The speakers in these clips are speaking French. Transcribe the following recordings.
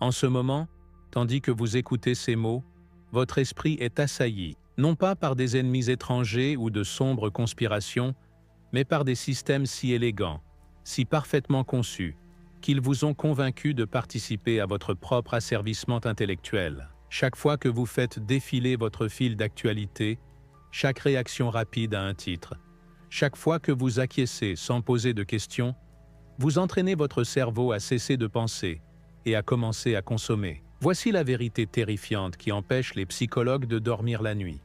En ce moment, tandis que vous écoutez ces mots, votre esprit est assailli, non pas par des ennemis étrangers ou de sombres conspirations, mais par des systèmes si élégants, si parfaitement conçus, qu'ils vous ont convaincu de participer à votre propre asservissement intellectuel. Chaque fois que vous faites défiler votre fil d'actualité, chaque réaction rapide à un titre, chaque fois que vous acquiescez sans poser de questions, vous entraînez votre cerveau à cesser de penser et à commencer à consommer. Voici la vérité terrifiante qui empêche les psychologues de dormir la nuit.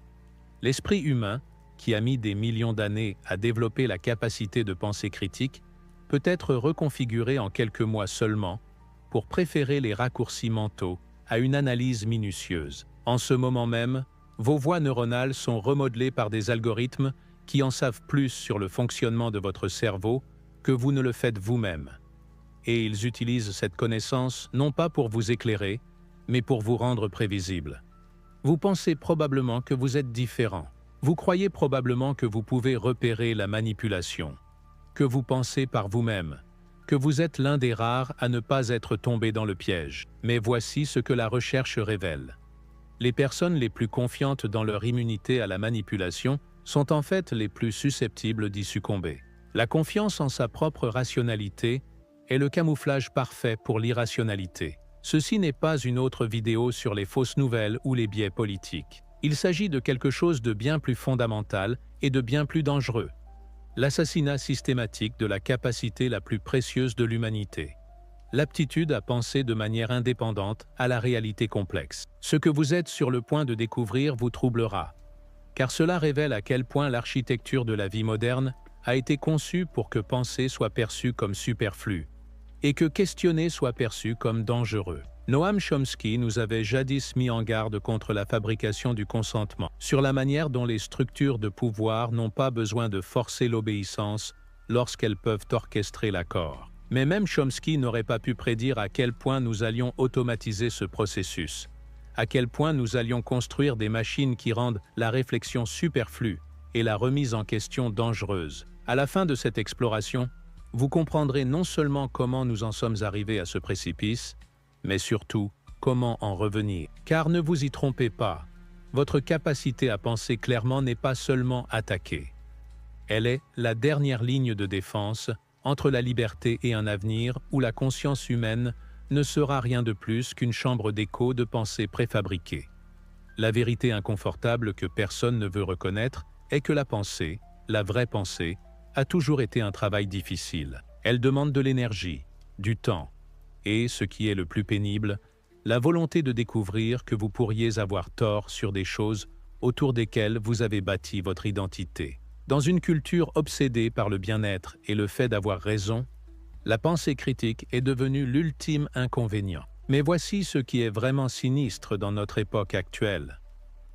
L'esprit humain, qui a mis des millions d'années à développer la capacité de pensée critique, peut être reconfiguré en quelques mois seulement pour préférer les raccourcis mentaux à une analyse minutieuse. En ce moment même, vos voies neuronales sont remodelées par des algorithmes qui en savent plus sur le fonctionnement de votre cerveau que vous ne le faites vous-même. Et ils utilisent cette connaissance non pas pour vous éclairer, mais pour vous rendre prévisible. Vous pensez probablement que vous êtes différent. Vous croyez probablement que vous pouvez repérer la manipulation, que vous pensez par vous-même, que vous êtes l'un des rares à ne pas être tombé dans le piège. Mais voici ce que la recherche révèle. Les personnes les plus confiantes dans leur immunité à la manipulation sont en fait les plus susceptibles d'y succomber. La confiance en sa propre rationalité est le camouflage parfait pour l'irrationalité. Ceci n'est pas une autre vidéo sur les fausses nouvelles ou les biais politiques. Il s'agit de quelque chose de bien plus fondamental et de bien plus dangereux. L'assassinat systématique de la capacité la plus précieuse de l'humanité. L'aptitude à penser de manière indépendante à la réalité complexe. Ce que vous êtes sur le point de découvrir vous troublera, car cela révèle à quel point l'architecture de la vie moderne a été conçue pour que penser soit perçu comme superflu, et que questionner soit perçu comme dangereux. Noam Chomsky nous avait jadis mis en garde contre la fabrication du consentement, sur la manière dont les structures de pouvoir n'ont pas besoin de forcer l'obéissance lorsqu'elles peuvent orchestrer l'accord. Mais même Chomsky n'aurait pas pu prédire à quel point nous allions automatiser ce processus, à quel point nous allions construire des machines qui rendent la réflexion superflue et la remise en question dangereuse. À la fin de cette exploration, vous comprendrez non seulement comment nous en sommes arrivés à ce précipice, mais surtout comment en revenir. Car ne vous y trompez pas, votre capacité à penser clairement n'est pas seulement attaquée. Elle est la dernière ligne de défense entre la liberté et un avenir où la conscience humaine ne sera rien de plus qu'une chambre d'écho de pensées préfabriquées. La vérité inconfortable que personne ne veut reconnaître est que la pensée, la vraie pensée, a toujours été un travail difficile. Elle demande de l'énergie, du temps, et, ce qui est le plus pénible, la volonté de découvrir que vous pourriez avoir tort sur des choses autour desquelles vous avez bâti votre identité. Dans une culture obsédée par le bien-être et le fait d'avoir raison, la pensée critique est devenue l'ultime inconvénient. Mais voici ce qui est vraiment sinistre dans notre époque actuelle.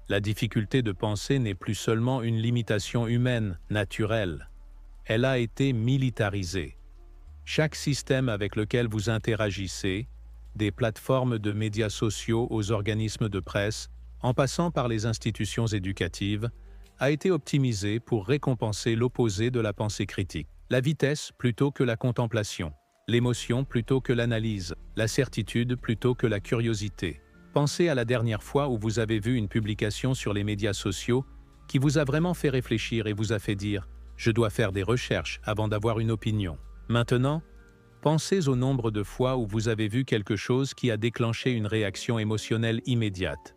La difficulté de penser n'est plus seulement une limitation humaine, naturelle. Elle a été militarisée. Chaque système avec lequel vous interagissez, des plateformes de médias sociaux aux organismes de presse, en passant par les institutions éducatives, a été optimisé pour récompenser l'opposé de la pensée critique. La vitesse plutôt que la contemplation, l'émotion plutôt que l'analyse, la certitude plutôt que la curiosité. Pensez à la dernière fois où vous avez vu une publication sur les médias sociaux qui vous a vraiment fait réfléchir et vous a fait dire « Je dois faire des recherches avant d'avoir une opinion ». Maintenant, pensez au nombre de fois où vous avez vu quelque chose qui a déclenché une réaction émotionnelle immédiate.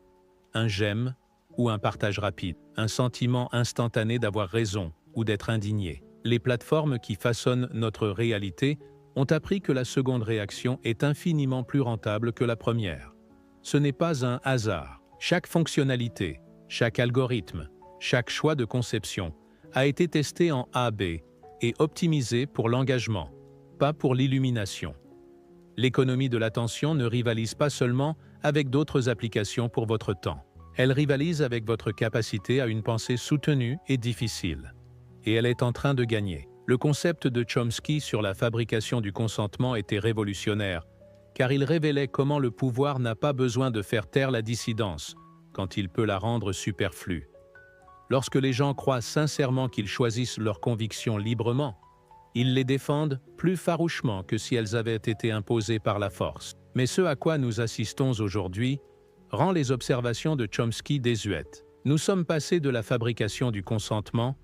Un j'aime ou un partage rapide, un sentiment instantané d'avoir raison ou d'être indigné. Les plateformes qui façonnent notre réalité ont appris que la seconde réaction est infiniment plus rentable que la première. Ce n'est pas un hasard. Chaque fonctionnalité, chaque algorithme, chaque choix de conception a été testé en A/B et optimisé pour l'engagement, pas pour l'illumination. L'économie de l'attention ne rivalise pas seulement avec d'autres applications pour votre temps. Elle rivalise avec votre capacité à une pensée soutenue et difficile. Et elle est en train de gagner. Le concept de Chomsky sur la fabrication du consentement était révolutionnaire, car il révélait comment le pouvoir n'a pas besoin de faire taire la dissidence, quand il peut la rendre superflue. Lorsque les gens croient sincèrement qu'ils choisissent leurs convictions librement, ils les défendent plus farouchement que si elles avaient été imposées par la force. Mais ce à quoi nous assistons aujourd'hui rend les observations de Chomsky désuètes. Nous sommes passés de la fabrication du consentement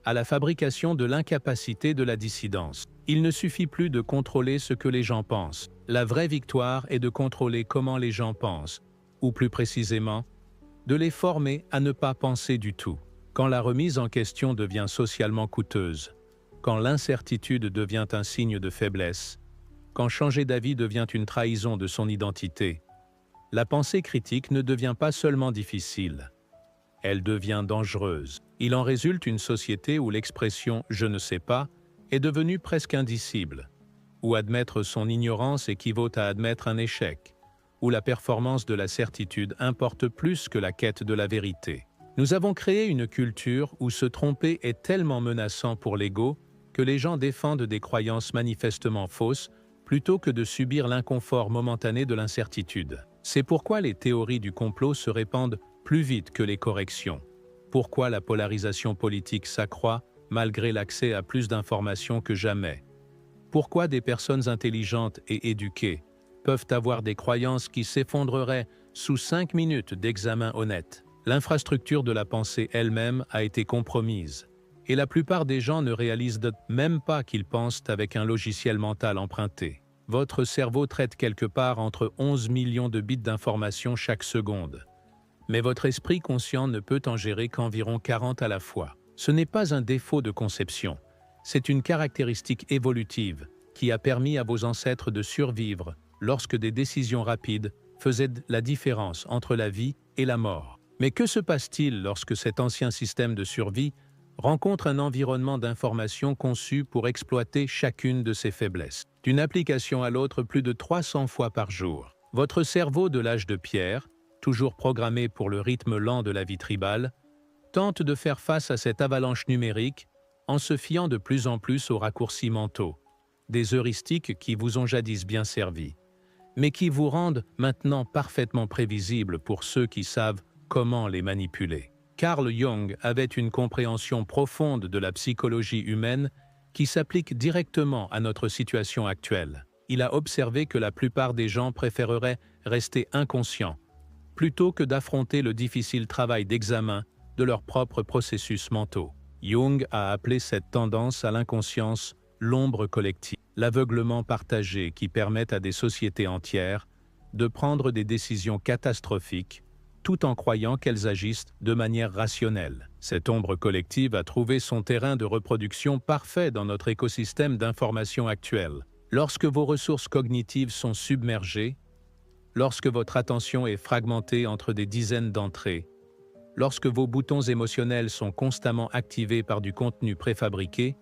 à la fabrication de l'incapacité de la dissidence. Il ne suffit plus de contrôler ce que les gens pensent. La vraie victoire est de contrôler comment les gens pensent, ou plus précisément, de les former à ne pas penser du tout. Quand la remise en question devient socialement coûteuse, quand l'incertitude devient un signe de faiblesse, quand changer d'avis devient une trahison de son identité, la pensée critique ne devient pas seulement difficile, elle devient dangereuse. Il en résulte une société où l'expression « je ne sais pas » est devenue presque indicible, où admettre son ignorance équivaut à admettre un échec, où la performance de la certitude importe plus que la quête de la vérité. Nous avons créé une culture où se tromper est tellement menaçant pour l'ego que les gens défendent des croyances manifestement fausses plutôt que de subir l'inconfort momentané de l'incertitude. C'est pourquoi les théories du complot se répandent plus vite que les corrections. Pourquoi la polarisation politique s'accroît malgré l'accès à plus d'informations que jamais? Pourquoi des personnes intelligentes et éduquées peuvent avoir des croyances qui s'effondreraient sous 5 minutes d'examen honnête? L'infrastructure de la pensée elle-même a été compromise, et la plupart des gens ne réalisent même pas qu'ils pensent avec un logiciel mental emprunté. Votre cerveau traite quelque part entre 11 millions de bits d'informations chaque seconde. Mais votre esprit conscient ne peut en gérer qu'environ 40 à la fois. Ce n'est pas un défaut de conception, c'est une caractéristique évolutive qui a permis à vos ancêtres de survivre lorsque des décisions rapides faisaient la différence entre la vie et la mort. Mais que se passe-t-il lorsque cet ancien système de survie rencontre un environnement d'information conçu pour exploiter chacune de ses faiblesses? D'une application à l'autre plus de 300 fois par jour. Votre cerveau de l'âge de pierre, toujours programmé pour le rythme lent de la vie tribale, tente de faire face à cette avalanche numérique en se fiant de plus en plus aux raccourcis mentaux, des heuristiques qui vous ont jadis bien servi, mais qui vous rendent maintenant parfaitement prévisibles pour ceux qui savent comment les manipuler. Carl Jung avait une compréhension profonde de la psychologie humaine qui s'applique directement à notre situation actuelle. Il a observé que la plupart des gens préféreraient rester inconscients plutôt que d'affronter le difficile travail d'examen de leurs propres processus mentaux. Jung a appelé cette tendance à l'inconscience l'ombre collective, l'aveuglement partagé qui permet à des sociétés entières de prendre des décisions catastrophiques tout en croyant qu'elles agissent de manière rationnelle. Cette ombre collective a trouvé son terrain de reproduction parfait dans notre écosystème d'information actuel. Lorsque vos ressources cognitives sont submergées, lorsque votre attention est fragmentée entre des dizaines d'entrées, lorsque vos boutons émotionnels sont constamment activés par du contenu préfabriqué,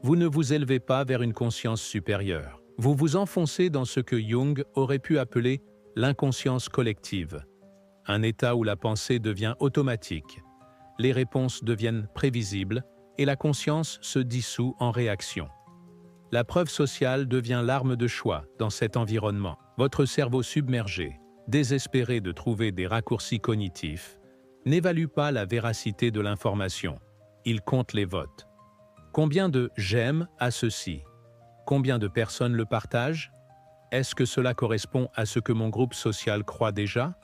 vous ne vous élevez pas vers une conscience supérieure. Vous vous enfoncez dans ce que Jung aurait pu appeler l'inconscience collective, un état où la pensée devient automatique, les réponses deviennent prévisibles et la conscience se dissout en réaction. La preuve sociale devient l'arme de choix dans cet environnement. Votre cerveau submergé, désespéré de trouver des raccourcis cognitifs, n'évalue pas la véracité de l'information. Il compte les votes. Combien de « j'aime » à ceci? Combien de personnes le partagent? Est-ce que cela correspond à ce que mon groupe social croit déjà?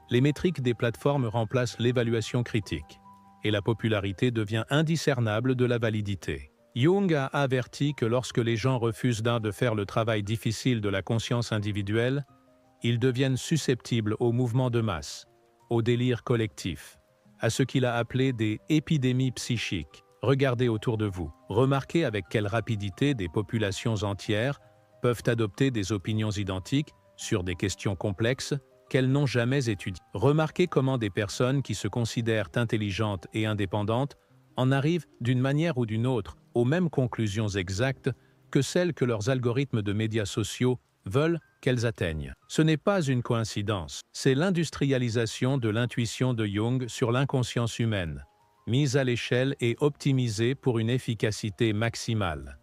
Les métriques des plateformes remplacent l'évaluation critique, et la popularité devient indiscernable de la validité. Jung a averti que lorsque les gens refusent de faire le travail difficile de la conscience individuelle, ils deviennent susceptibles aux mouvements de masse, au délire collectif, à ce qu'il a appelé des épidémies psychiques. Regardez autour de vous. Remarquez avec quelle rapidité des populations entières peuvent adopter des opinions identiques sur des questions complexes qu'elles n'ont jamais étudiées. Remarquez comment des personnes qui se considèrent intelligentes et indépendantes en arrivent d'une manière ou d'une autre aux mêmes conclusions exactes que celles que leurs algorithmes de médias sociaux veulent qu'elles atteignent. Ce n'est pas une coïncidence, c'est l'industrialisation de l'intuition de Jung sur l'inconscience humaine, mise à l'échelle et optimisée pour une efficacité maximale.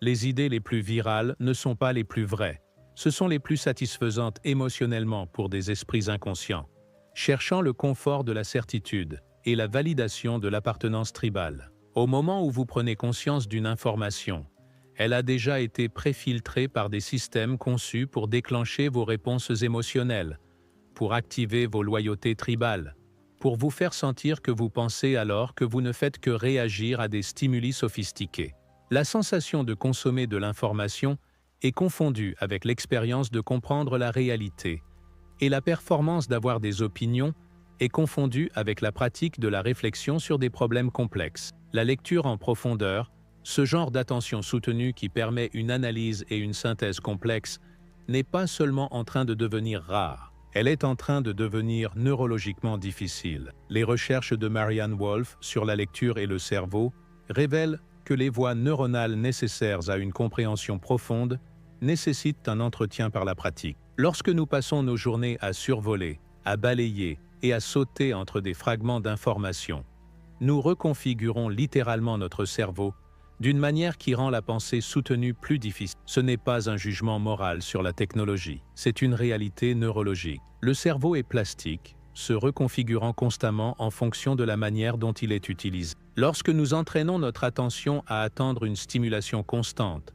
Les idées les plus virales ne sont pas les plus vraies, ce sont les plus satisfaisantes émotionnellement pour des esprits inconscients, cherchant le confort de la certitude et la validation de l'appartenance tribale. Au moment où vous prenez conscience d'une information, Elle a déjà été préfiltrée par des systèmes conçus pour déclencher vos réponses émotionnelles, pour activer vos loyautés tribales, pour vous faire sentir que vous pensez alors que vous ne faites que réagir à des stimuli sophistiqués. La sensation de consommer de l'information est confondue avec l'expérience de comprendre la réalité, et la performance d'avoir des opinions est confondue avec la pratique de la réflexion sur des problèmes complexes. La lecture en profondeur, ce genre d'attention soutenue qui permet une analyse et une synthèse complexes, n'est pas seulement en train de devenir rare, elle est en train de devenir neurologiquement difficile. Les recherches de Marianne Wolf sur la lecture et le cerveau révèlent que les voies neuronales nécessaires à une compréhension profonde nécessitent un entretien par la pratique. Lorsque nous passons nos journées à survoler, à balayer et à sauter entre des fragments d'informations, nous reconfigurons littéralement notre cerveau d'une manière qui rend la pensée soutenue plus difficile. Ce n'est pas un jugement moral sur la technologie, c'est une réalité neurologique. Le cerveau est plastique, se reconfigurant constamment en fonction de la manière dont il est utilisé. Lorsque nous entraînons notre attention à attendre une stimulation constante,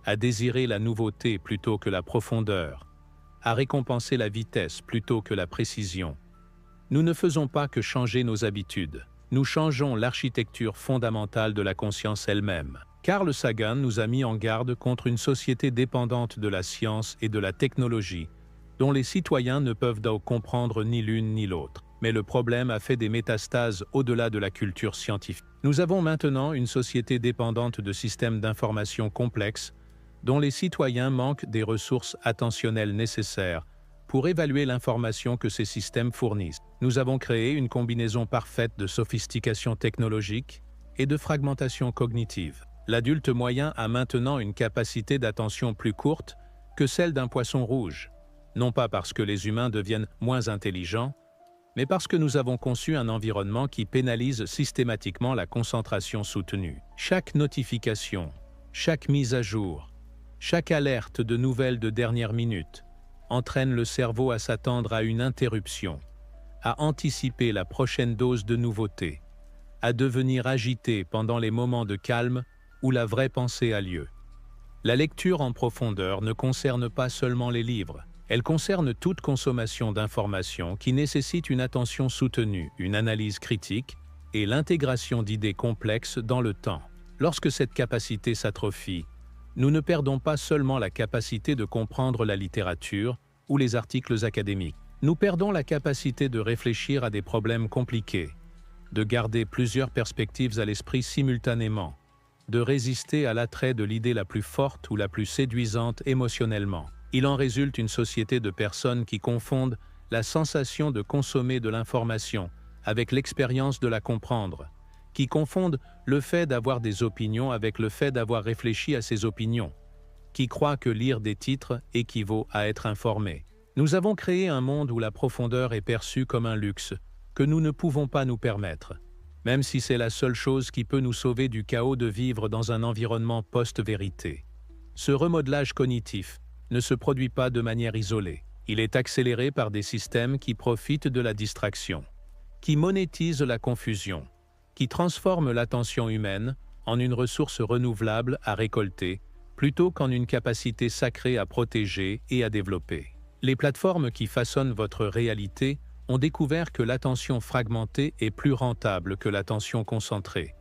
à désirer la nouveauté plutôt que la profondeur, à récompenser la vitesse plutôt que la précision, nous ne faisons pas que changer nos habitudes. Nous changeons l'architecture fondamentale de la conscience elle-même. Carl Sagan nous a mis en garde contre une société dépendante de la science et de la technologie, dont les citoyens ne peuvent donc comprendre ni l'une ni l'autre. Mais le problème a fait des métastases au-delà de la culture scientifique. Nous avons maintenant une société dépendante de systèmes d'information complexes, dont les citoyens manquent des ressources attentionnelles nécessaires pour évaluer l'information que ces systèmes fournissent. Nous avons créé une combinaison parfaite de sophistication technologique et de fragmentation cognitive. L'adulte moyen a maintenant une capacité d'attention plus courte que celle d'un poisson rouge, non pas parce que les humains deviennent moins intelligents, mais parce que nous avons conçu un environnement qui pénalise systématiquement la concentration soutenue. Chaque notification, chaque mise à jour, chaque alerte de nouvelles de dernière minute entraîne le cerveau à s'attendre à une interruption, à anticiper la prochaine dose de nouveauté, à devenir agité pendant les moments de calme où la vraie pensée a lieu. La lecture en profondeur ne concerne pas seulement les livres, elle concerne toute consommation d'informations qui nécessite une attention soutenue, une analyse critique et l'intégration d'idées complexes dans le temps. Lorsque cette capacité s'atrophie, nous ne perdons pas seulement la capacité de comprendre la littérature ou les articles académiques. Nous perdons la capacité de réfléchir à des problèmes compliqués, de garder plusieurs perspectives à l'esprit simultanément, de résister à l'attrait de l'idée la plus forte ou la plus séduisante émotionnellement. Il en résulte une société de personnes qui confondent la sensation de consommer de l'information avec l'expérience de la comprendre, qui confondent le fait d'avoir des opinions avec le fait d'avoir réfléchi à ces opinions, qui croient que lire des titres équivaut à être informé. Nous avons créé un monde où la profondeur est perçue comme un luxe que nous ne pouvons pas nous permettre, même si c'est la seule chose qui peut nous sauver du chaos de vivre dans un environnement post-vérité. Ce remodelage cognitif ne se produit pas de manière isolée. Il est accéléré par des systèmes qui profitent de la distraction, qui monétisent la confusion, qui transforment l'attention humaine en une ressource renouvelable à récolter, plutôt qu'en une capacité sacrée à protéger et à développer. Les plateformes qui façonnent votre réalité ont découvert que l'attention fragmentée est plus rentable que l'attention concentrée,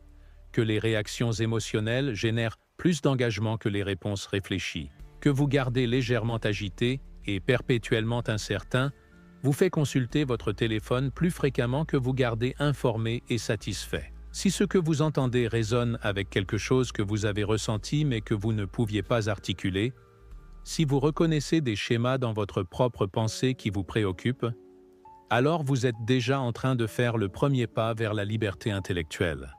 que les réactions émotionnelles génèrent plus d'engagement que les réponses réfléchies, que vous gardez légèrement agité et perpétuellement incertain vous fait consulter votre téléphone plus fréquemment que vous gardez informé et satisfait. Si ce que vous entendez résonne avec quelque chose que vous avez ressenti mais que vous ne pouviez pas articuler, si vous reconnaissez des schémas dans votre propre pensée qui vous préoccupent, alors vous êtes déjà en train de faire le premier pas vers la liberté intellectuelle.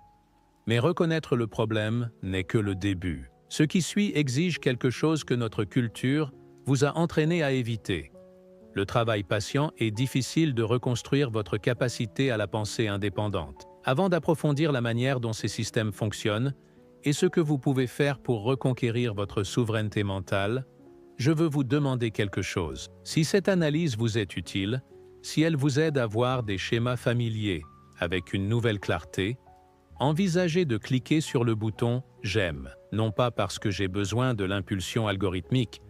Mais reconnaître le problème n'est que le début. Ce qui suit exige quelque chose que notre culture vous a entraîné à éviter. Le travail patient est difficile de reconstruire votre capacité à la pensée indépendante. Avant d'approfondir la manière dont ces systèmes fonctionnent et ce que vous pouvez faire pour reconquérir votre souveraineté mentale, je veux vous demander quelque chose. Si cette analyse vous est utile, si elle vous aide à voir des schémas familiers avec une nouvelle clarté, envisagez de cliquer sur le bouton « j'aime, non pas parce que j'ai besoin de l'impulsion algorithmique,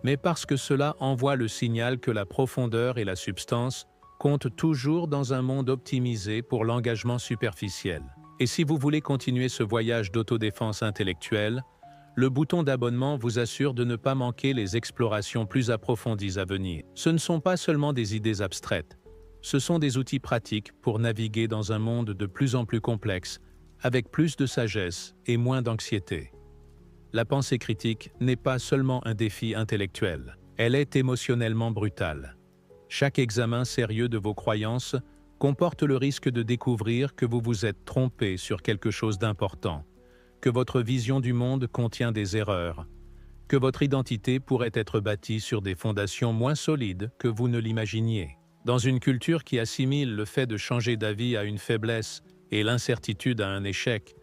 mais parce que cela envoie le signal que la profondeur et la substance comptent toujours dans un monde optimisé pour l'engagement superficiel. Et si vous voulez continuer ce voyage d'autodéfense intellectuelle, le bouton d'abonnement vous assure de ne pas manquer les explorations plus approfondies à venir. Ce ne sont pas seulement des idées abstraites, ce sont des outils pratiques pour naviguer dans un monde de plus en plus complexe, avec plus de sagesse et moins d'anxiété. La pensée critique n'est pas seulement un défi intellectuel, elle est émotionnellement brutale. Chaque examen sérieux de vos croyances comporte le risque de découvrir que vous vous êtes trompé sur quelque chose d'important, que votre vision du monde contient des erreurs, que votre identité pourrait être bâtie sur des fondations moins solides que vous ne l'imaginiez. Dans une culture qui assimile le fait de changer d'avis à une faiblesse et l'incertitude à un échec,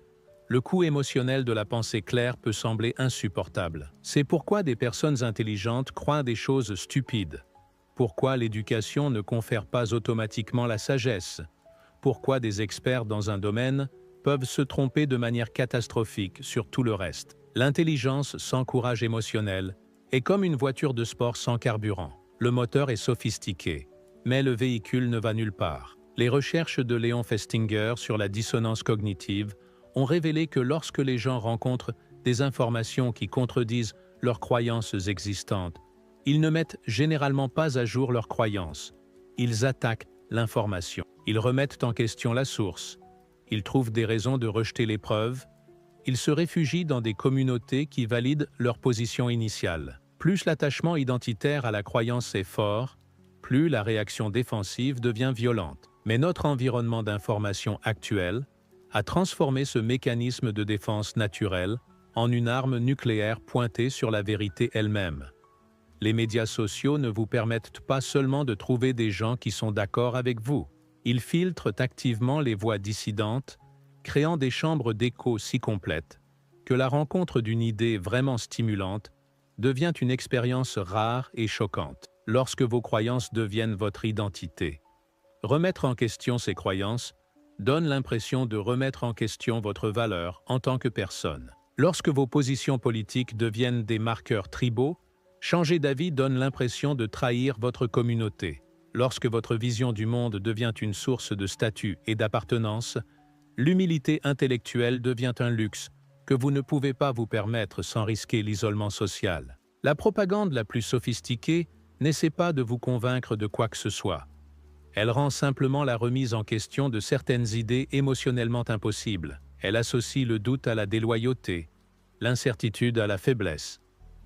le coût émotionnel de la pensée claire peut sembler insupportable. C'est pourquoi des personnes intelligentes croient des choses stupides. Pourquoi l'éducation ne confère pas automatiquement la sagesse? Pourquoi des experts dans un domaine peuvent se tromper de manière catastrophique sur tout le reste? L'intelligence sans courage émotionnel est comme une voiture de sport sans carburant. Le moteur est sophistiqué, mais le véhicule ne va nulle part. Les recherches de Léon Festinger sur la dissonance cognitive ont révélé que lorsque les gens rencontrent des informations qui contredisent leurs croyances existantes, ils ne mettent généralement pas à jour leurs croyances. Ils attaquent l'information. Ils remettent en question la source. Ils trouvent des raisons de rejeter les preuves. Ils se réfugient dans des communautés qui valident leur position initiale. Plus l'attachement identitaire à la croyance est fort, plus la réaction défensive devient violente. Mais notre environnement d'information actuel a transformé ce mécanisme de défense naturelle en une arme nucléaire pointée sur la vérité elle-même. Les médias sociaux ne vous permettent pas seulement de trouver des gens qui sont d'accord avec vous. Ils filtrent activement les voix dissidentes, créant des chambres d'écho si complètes que la rencontre d'une idée vraiment stimulante devient une expérience rare et choquante. Lorsque vos croyances deviennent votre identité, remettre en question ces croyances donne l'impression de remettre en question votre valeur en tant que personne. Lorsque vos positions politiques deviennent des marqueurs tribaux, changer d'avis donne l'impression de trahir votre communauté. Lorsque votre vision du monde devient une source de statut et d'appartenance, l'humilité intellectuelle devient un luxe que vous ne pouvez pas vous permettre sans risquer l'isolement social. La propagande la plus sophistiquée n'essaie pas de vous convaincre de quoi que ce soit. Elle rend simplement la remise en question de certaines idées émotionnellement impossibles. Elle associe le doute à la déloyauté, l'incertitude à la faiblesse,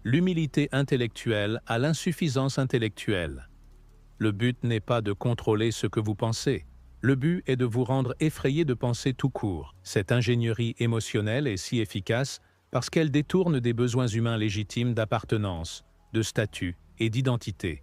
l'humilité intellectuelle à l'insuffisance intellectuelle. Le but n'est pas de contrôler ce que vous pensez. Le but est de vous rendre effrayé de penser tout court. Cette ingénierie émotionnelle est si efficace parce qu'elle détourne des besoins humains légitimes d'appartenance, de statut et d'identité.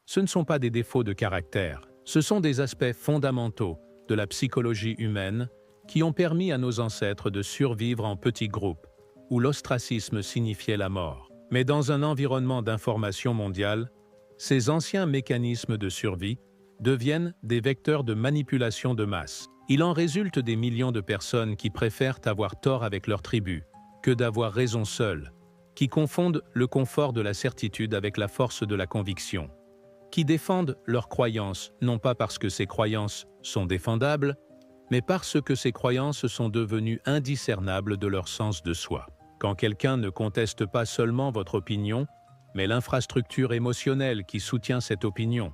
Ce ne sont pas des défauts de caractère, ce sont des aspects fondamentaux de la psychologie humaine qui ont permis à nos ancêtres de survivre en petits groupes, où l'ostracisme signifiait la mort. Mais dans un environnement d'information mondiale, ces anciens mécanismes de survie deviennent des vecteurs de manipulation de masse. Il en résulte des millions de personnes qui préfèrent avoir tort avec leur tribu que d'avoir raison seules, qui confondent le confort de la certitude avec la force de la conviction, qui défendent leurs croyances non pas parce que ces croyances sont défendables, mais parce que ces croyances sont devenues indiscernables de leur sens de soi. Quand quelqu'un ne conteste pas seulement votre opinion, mais l'infrastructure émotionnelle qui soutient cette opinion,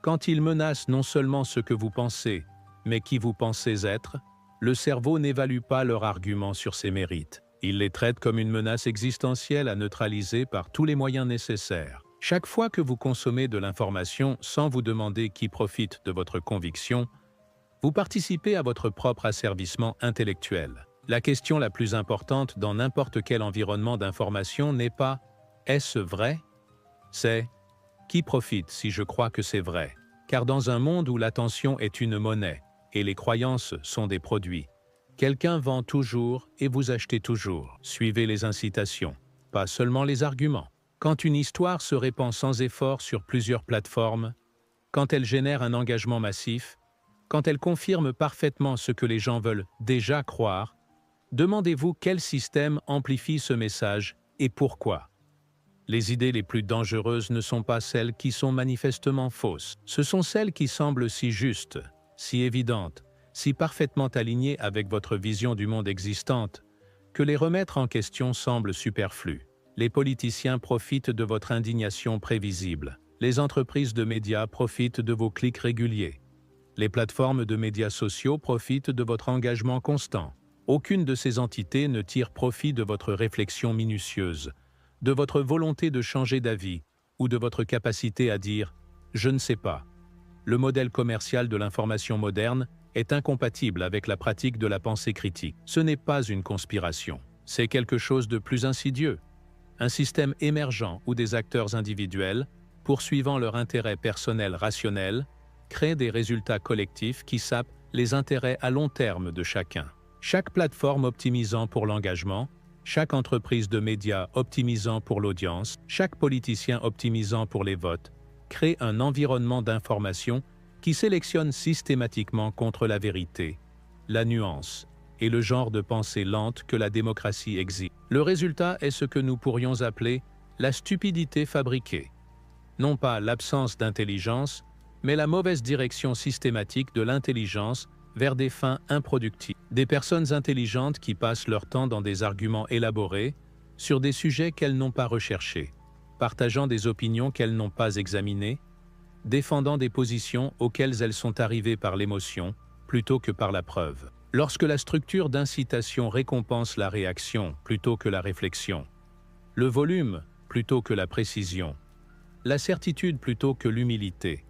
quand il menace non seulement ce que vous pensez, mais qui vous pensez être, le cerveau n'évalue pas leur argument sur ses mérites. Il les traite comme une menace existentielle à neutraliser par tous les moyens nécessaires. Chaque fois que vous consommez de l'information sans vous demander qui profite de votre conviction, vous participez à votre propre asservissement intellectuel. La question la plus importante dans n'importe quel environnement d'information n'est pas « est-ce vrai ?», c'est « qui profite si je crois que c'est vrai ?» Car dans un monde où l'attention est une monnaie et les croyances sont des produits, quelqu'un vend toujours et vous achetez toujours. Suivez les incitations, pas seulement les arguments. Quand une histoire se répand sans effort sur plusieurs plateformes, quand elle génère un engagement massif, quand elle confirme parfaitement ce que les gens veulent déjà croire, Demandez-vous quel système amplifie ce message et pourquoi. Les idées les plus dangereuses ne sont pas celles qui sont manifestement fausses. Ce sont celles qui semblent si justes, si évidentes, si parfaitement alignées avec votre vision du monde existante, que les remettre en question semble superflu. Les politiciens profitent de votre indignation prévisible. Les entreprises de médias profitent de vos clics réguliers. Les plateformes de médias sociaux profitent de votre engagement constant. Aucune de ces entités ne tire profit de votre réflexion minutieuse, de votre volonté de changer d'avis ou de votre capacité à dire « je ne sais pas ». Le modèle commercial de l'information moderne est incompatible avec la pratique de la pensée critique. Ce n'est pas une conspiration, c'est quelque chose de plus insidieux. Un système émergent où des acteurs individuels, poursuivant leur intérêt personnel rationnel, créent des résultats collectifs qui sapent les intérêts à long terme de chacun. Chaque plateforme optimisant pour l'engagement, chaque entreprise de médias optimisant pour l'audience, chaque politicien optimisant pour les votes, crée un environnement d'information qui sélectionne systématiquement contre la vérité, la nuance et le genre de pensée lente que la démocratie exige. Le résultat est ce que nous pourrions appeler la stupidité fabriquée. Non pas l'absence d'intelligence, mais la mauvaise direction systématique de l'intelligence vers des fins improductives. Des personnes intelligentes qui passent leur temps dans des arguments élaborés sur des sujets qu'elles n'ont pas recherchés, partageant des opinions qu'elles n'ont pas examinées, défendant des positions auxquelles elles sont arrivées par l'émotion plutôt que par la preuve. Lorsque la structure d'incitation récompense la réaction plutôt que la réflexion, le volume plutôt que la précision, la certitude plutôt que l'humilité,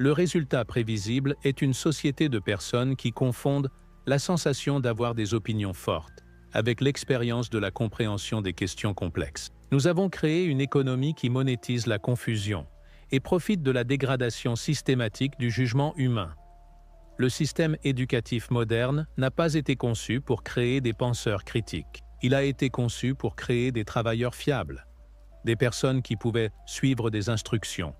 le résultat prévisible est une société de personnes qui confondent la sensation d'avoir des opinions fortes avec l'expérience de la compréhension des questions complexes. Nous avons créé une économie qui monétise la confusion et profite de la dégradation systématique du jugement humain. Le système éducatif moderne n'a pas été conçu pour créer des penseurs critiques. Il a été conçu pour créer des travailleurs fiables, des personnes qui pouvaient suivre des instructions,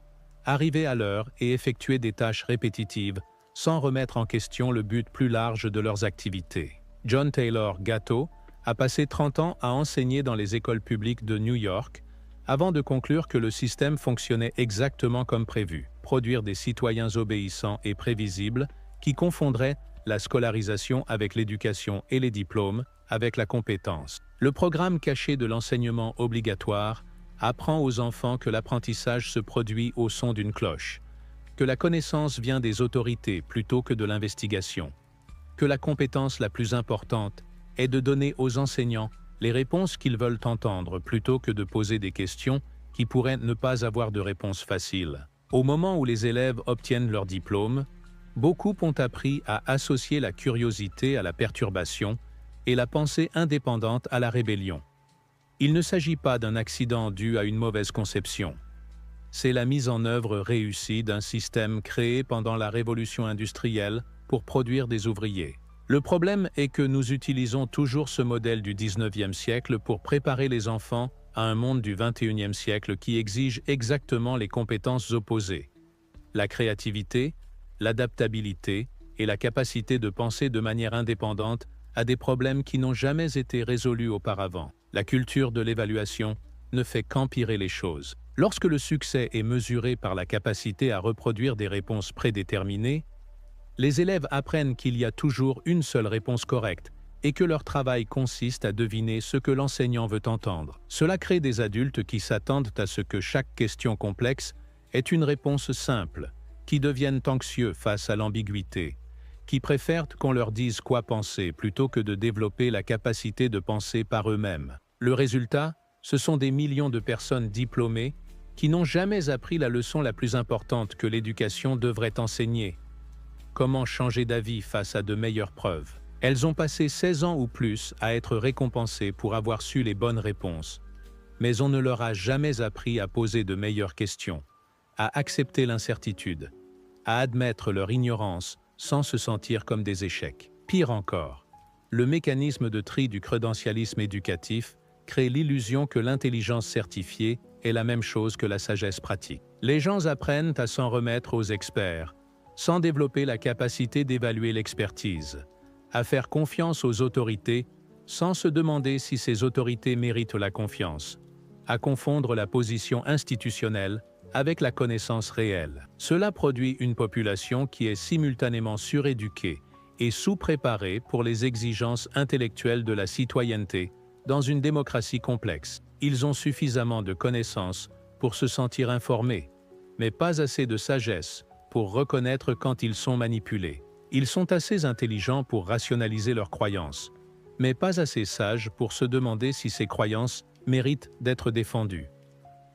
arriver à l'heure et effectuer des tâches répétitives sans remettre en question le but plus large de leurs activités. John Taylor Gatto a passé 30 ans à enseigner dans les écoles publiques de New York avant de conclure que le système fonctionnait exactement comme prévu, produire des citoyens obéissants et prévisibles qui confondraient la scolarisation avec l'éducation et les diplômes avec la compétence. Le programme caché de l'enseignement obligatoire apprend aux enfants que l'apprentissage se produit au son d'une cloche, que la connaissance vient des autorités plutôt que de l'investigation, que la compétence la plus importante est de donner aux enseignants les réponses qu'ils veulent entendre plutôt que de poser des questions qui pourraient ne pas avoir de réponse facile. Au moment où les élèves obtiennent leur diplôme, beaucoup ont appris à associer la curiosité à la perturbation et la pensée indépendante à la rébellion. Il ne s'agit pas d'un accident dû à une mauvaise conception. C'est la mise en œuvre réussie d'un système créé pendant la révolution industrielle pour produire des ouvriers. Le problème est que nous utilisons toujours ce modèle du 19e siècle pour préparer les enfants à un monde du 21e siècle qui exige exactement les compétences opposées: la créativité, l'adaptabilité et la capacité de penser de manière indépendante à des problèmes qui n'ont jamais été résolus auparavant. La culture de l'évaluation ne fait qu'empirer les choses. Lorsque le succès est mesuré par la capacité à reproduire des réponses prédéterminées, les élèves apprennent qu'il y a toujours une seule réponse correcte et que leur travail consiste à deviner ce que l'enseignant veut entendre. Cela crée des adultes qui s'attendent à ce que chaque question complexe ait une réponse simple, qui deviennent anxieux face à l'ambiguïté, qui préfèrent qu'on leur dise quoi penser plutôt que de développer la capacité de penser par eux-mêmes. Le résultat, ce sont des millions de personnes diplômées qui n'ont jamais appris la leçon la plus importante que l'éducation devrait enseigner: comment changer d'avis face à de meilleures preuves. Elles ont passé 16 ans ou plus à être récompensées pour avoir su les bonnes réponses, mais on ne leur a jamais appris à poser de meilleures questions, à accepter l'incertitude, à admettre leur ignorance sans se sentir comme des échecs. Pire encore, le mécanisme de tri du credentialisme éducatif crée l'illusion que l'intelligence certifiée est la même chose que la sagesse pratique. Les gens apprennent à s'en remettre aux experts, sans développer la capacité d'évaluer l'expertise, à faire confiance aux autorités sans se demander si ces autorités méritent la confiance, à confondre la position institutionnelle avec la connaissance réelle. Cela produit une population qui est simultanément suréduquée et sous-préparée pour les exigences intellectuelles de la citoyenneté dans une démocratie complexe. Ils ont suffisamment de connaissances pour se sentir informés, mais pas assez de sagesse pour reconnaître quand ils sont manipulés. Ils sont assez intelligents pour rationaliser leurs croyances, mais pas assez sages pour se demander si ces croyances méritent d'être défendues.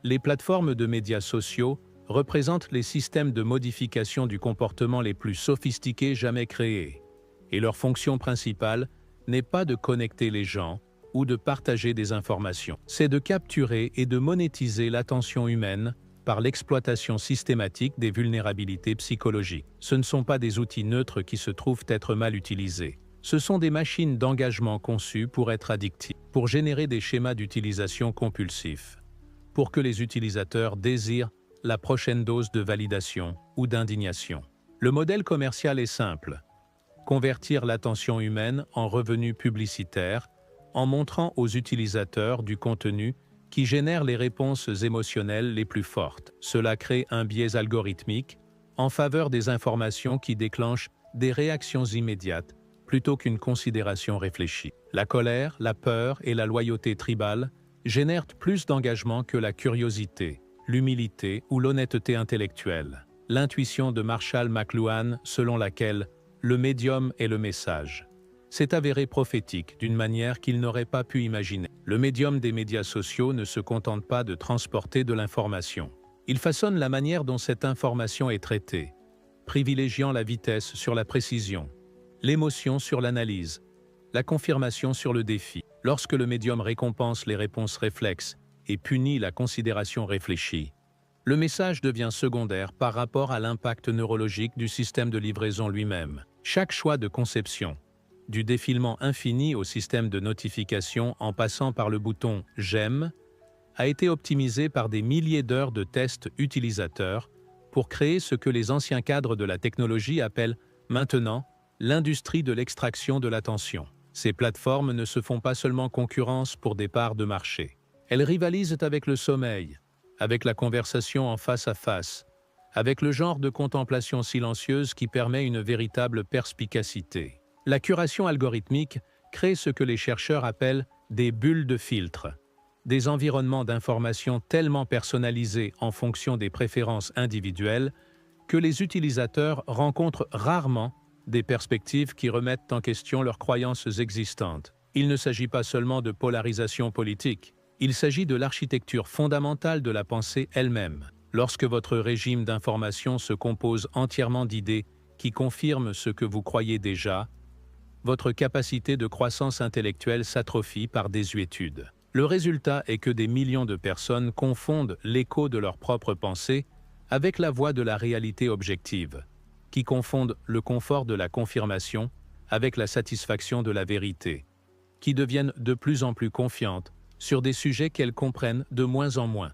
Les plateformes de médias sociaux représentent les systèmes de modification du comportement les plus sophistiqués jamais créés, et leur fonction principale n'est pas de connecter les gens ou de partager des informations. C'est de capturer et de monétiser l'attention humaine par l'exploitation systématique des vulnérabilités psychologiques. Ce ne sont pas des outils neutres qui se trouvent être mal utilisés. Ce sont des machines d'engagement conçues pour être addictives, pour générer des schémas d'utilisation compulsifs, pour que les utilisateurs désirent la prochaine dose de validation ou d'indignation. Le modèle commercial est simple: convertir l'attention humaine en revenus publicitaires en montrant aux utilisateurs du contenu qui génère les réponses émotionnelles les plus fortes. Cela crée un biais algorithmique en faveur des informations qui déclenchent des réactions immédiates plutôt qu'une considération réfléchie. La colère, la peur et la loyauté tribale génèrent plus d'engagement que la curiosité, l'humilité ou l'honnêteté intellectuelle. L'intuition de Marshall McLuhan, selon laquelle le médium est le message, s'est avérée prophétique d'une manière qu'il n'aurait pas pu imaginer. Le médium des médias sociaux ne se contente pas de transporter de l'information. Il façonne la manière dont cette information est traitée, privilégiant la vitesse sur la précision, l'émotion sur l'analyse, la confirmation sur le défi. Lorsque le médium récompense les réponses réflexes et punit la considération réfléchie, le message devient secondaire par rapport à l'impact neurologique du système de livraison lui-même. Chaque choix de conception, du défilement infini au système de notification en passant par le bouton « J'aime », a été optimisé par des milliers d'heures de tests utilisateurs pour créer ce que les anciens cadres de la technologie appellent maintenant l'industrie de l'extraction de l'attention. Ces plateformes ne se font pas seulement concurrence pour des parts de marché. Elles rivalisent avec le sommeil, avec la conversation en face à face, avec le genre de contemplation silencieuse qui permet une véritable perspicacité. La curation algorithmique crée ce que les chercheurs appellent des bulles de filtre, des environnements d'information tellement personnalisés en fonction des préférences individuelles que les utilisateurs rencontrent rarement des perspectives qui remettent en question leurs croyances existantes. Il ne s'agit pas seulement de polarisation politique, il s'agit de l'architecture fondamentale de la pensée elle-même. Lorsque votre régime d'information se compose entièrement d'idées qui confirment ce que vous croyez déjà, votre capacité de croissance intellectuelle s'atrophie par désuétude. Le résultat est que des millions de personnes confondent l'écho de leurs propres pensées avec la voix de la réalité objective, qui confondent le confort de la confirmation avec la satisfaction de la vérité, qui deviennent de plus en plus confiantes sur des sujets qu'elles comprennent de moins en moins.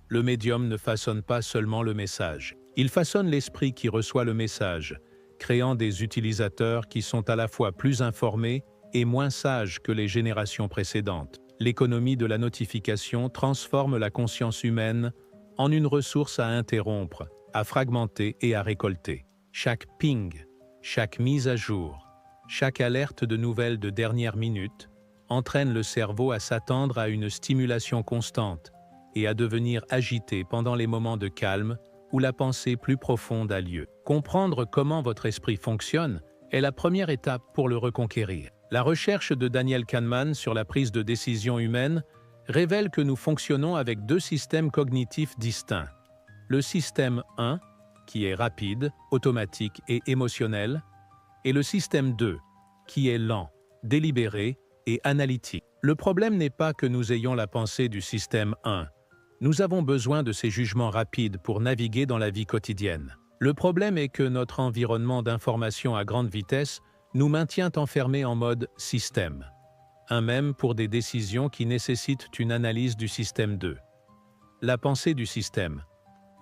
Le médium ne façonne pas seulement le message, il façonne l'esprit qui reçoit le message, créant des utilisateurs qui sont à la fois plus informés et moins sages que les générations précédentes. L'économie de la notification transforme la conscience humaine en une ressource à interrompre, à fragmenter et à récolter. Chaque ping, chaque mise à jour, chaque alerte de nouvelles de dernière minute entraîne le cerveau à s'attendre à une stimulation constante et à devenir agité pendant les moments de calme où la pensée plus profonde a lieu. Comprendre comment votre esprit fonctionne est la première étape pour le reconquérir. La recherche de Daniel Kahneman sur la prise de décision humaine révèle que nous fonctionnons avec deux systèmes cognitifs distincts. Le système 1, qui est rapide, automatique et émotionnel, et le système 2, qui est lent, délibéré et analytique. Le problème n'est pas que nous ayons la pensée du système 1. Nous avons besoin de ces jugements rapides pour naviguer dans la vie quotidienne. Le problème est que notre environnement d'information à grande vitesse nous maintient enfermés en mode système. Un même pour des décisions qui nécessitent une analyse du système 2. La pensée du système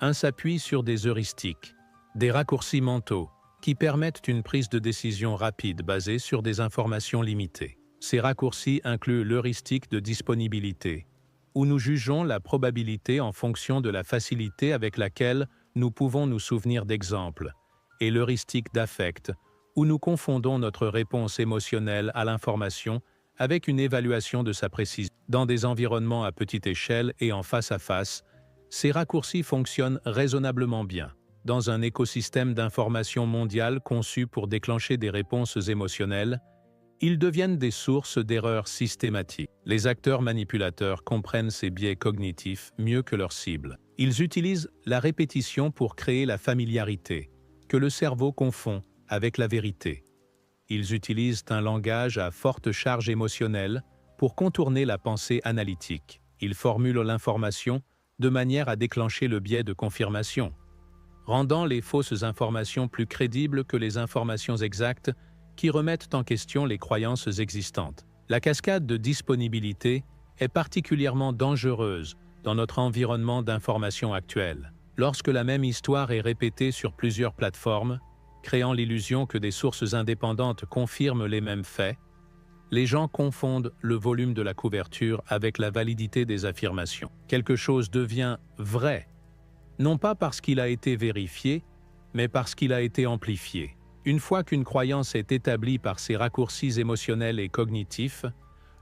1 s'appuie sur des heuristiques, des raccourcis mentaux, qui permettent une prise de décision rapide basée sur des informations limitées. Ces raccourcis incluent l'heuristique de disponibilité, où nous jugeons la probabilité en fonction de la facilité avec laquelle nous pouvons nous souvenir d'exemples, et l'heuristique d'affect, où nous confondons notre réponse émotionnelle à l'information avec une évaluation de sa précision. Dans des environnements à petite échelle et en face à face, ces raccourcis fonctionnent raisonnablement bien. Dans un écosystème d'information mondial conçu pour déclencher des réponses émotionnelles, ils deviennent des sources d'erreurs systématiques. Les acteurs manipulateurs comprennent ces biais cognitifs mieux que leurs cibles. Ils utilisent la répétition pour créer la familiarité, que le cerveau confond avec la vérité. Ils utilisent un langage à forte charge émotionnelle pour contourner la pensée analytique. Ils formulent l'information de manière à déclencher le biais de confirmation, rendant les fausses informations plus crédibles que les informations exactes qui remettent en question les croyances existantes. La cascade de disponibilité est particulièrement dangereuse dans notre environnement d'information actuel. Lorsque la même histoire est répétée sur plusieurs plateformes, créant l'illusion que des sources indépendantes confirment les mêmes faits, les gens confondent le volume de la couverture avec la validité des affirmations. Quelque chose devient vrai, non pas parce qu'il a été vérifié, mais parce qu'il a été amplifié. Une fois qu'une croyance est établie par ces raccourcis émotionnels et cognitifs,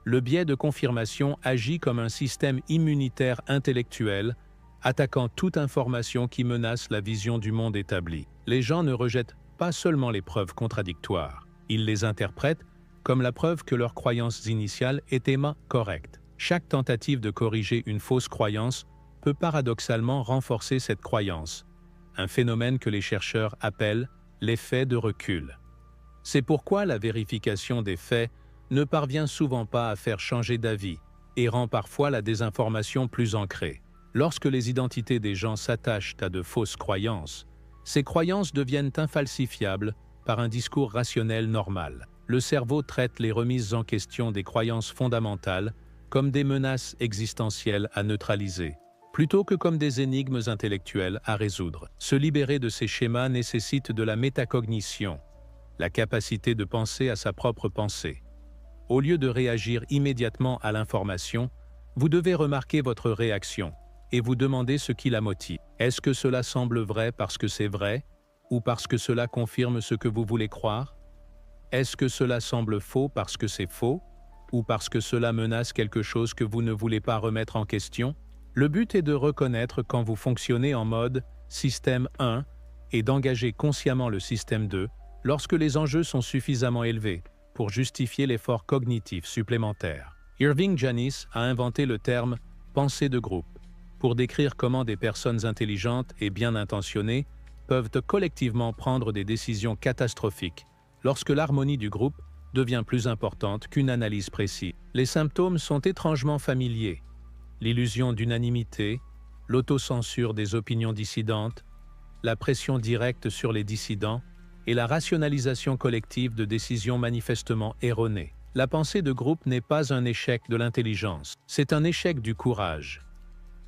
le biais de confirmation agit comme un système immunitaire intellectuel, attaquant toute information qui menace la vision du monde établi. Les gens ne rejettent pas seulement les preuves contradictoires, ils les interprètent comme la preuve que leur croyance initiale était correcte. Chaque tentative de corriger une fausse croyance peut paradoxalement renforcer cette croyance, un phénomène que les chercheurs appellent l'effet de recul. C'est pourquoi la vérification des faits ne parvient souvent pas à faire changer d'avis et rend parfois la désinformation plus ancrée. Lorsque les identités des gens s'attachent à de fausses croyances, ces croyances deviennent infalsifiables par un discours rationnel normal. Le cerveau traite les remises en question des croyances fondamentales comme des menaces existentielles à neutraliser, plutôt que comme des énigmes intellectuelles à résoudre. Se libérer de ces schémas nécessite de la métacognition, la capacité de penser à sa propre pensée. Au lieu de réagir immédiatement à l'information, vous devez remarquer votre réaction et vous demander ce qui la motive. Est-ce que cela semble vrai parce que c'est vrai, ou parce que cela confirme ce que vous voulez croire? Est-ce que cela semble faux parce que c'est faux, ou parce que cela menace quelque chose que vous ne voulez pas remettre en question? Le but est de reconnaître quand vous fonctionnez en mode système 1 et d'engager consciemment le système 2 lorsque les enjeux sont suffisamment élevés pour justifier l'effort cognitif supplémentaire. Irving Janis a inventé le terme « pensée de groupe » pour décrire comment des personnes intelligentes et bien intentionnées peuvent collectivement prendre des décisions catastrophiques lorsque l'harmonie du groupe devient plus importante qu'une analyse précise. Les symptômes sont étrangement familiers. L'illusion d'unanimité, l'autocensure des opinions dissidentes, la pression directe sur les dissidents et la rationalisation collective de décisions manifestement erronées. La pensée de groupe n'est pas un échec de l'intelligence, c'est un échec du courage.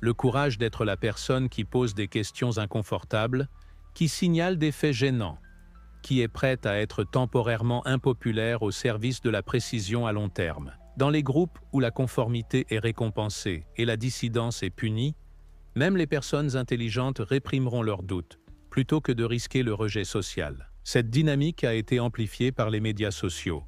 Le courage d'être la personne qui pose des questions inconfortables, qui signale des faits gênants, qui est prête à être temporairement impopulaire au service de la précision à long terme. Dans les groupes où la conformité est récompensée et la dissidence est punie, même les personnes intelligentes réprimeront leurs doutes, plutôt que de risquer le rejet social. Cette dynamique a été amplifiée par les médias sociaux,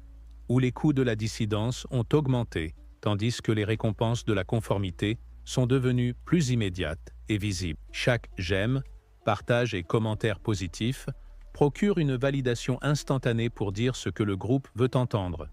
où les coûts de la dissidence ont augmenté, tandis que les récompenses de la conformité sont devenues plus immédiates et visibles. Chaque j'aime, partage et commentaire positif procure une validation instantanée pour dire ce que le groupe veut entendre,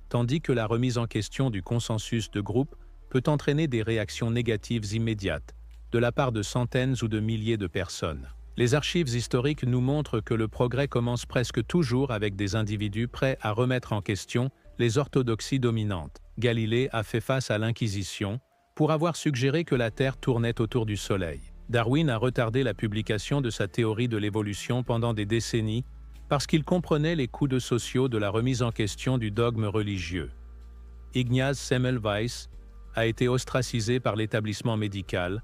tandis que la remise en question du consensus de groupe peut entraîner des réactions négatives immédiates, de la part de centaines ou de milliers de personnes. Les archives historiques nous montrent que le progrès commence presque toujours avec des individus prêts à remettre en question les orthodoxies dominantes. Galilée a fait face à l'Inquisition pour avoir suggéré que la Terre tournait autour du Soleil. Darwin a retardé la publication de sa théorie de l'évolution pendant des décennies parce qu'il comprenait les coûts sociaux de la remise en question du dogme religieux. Ignaz Semmelweis a été ostracisé par l'établissement médical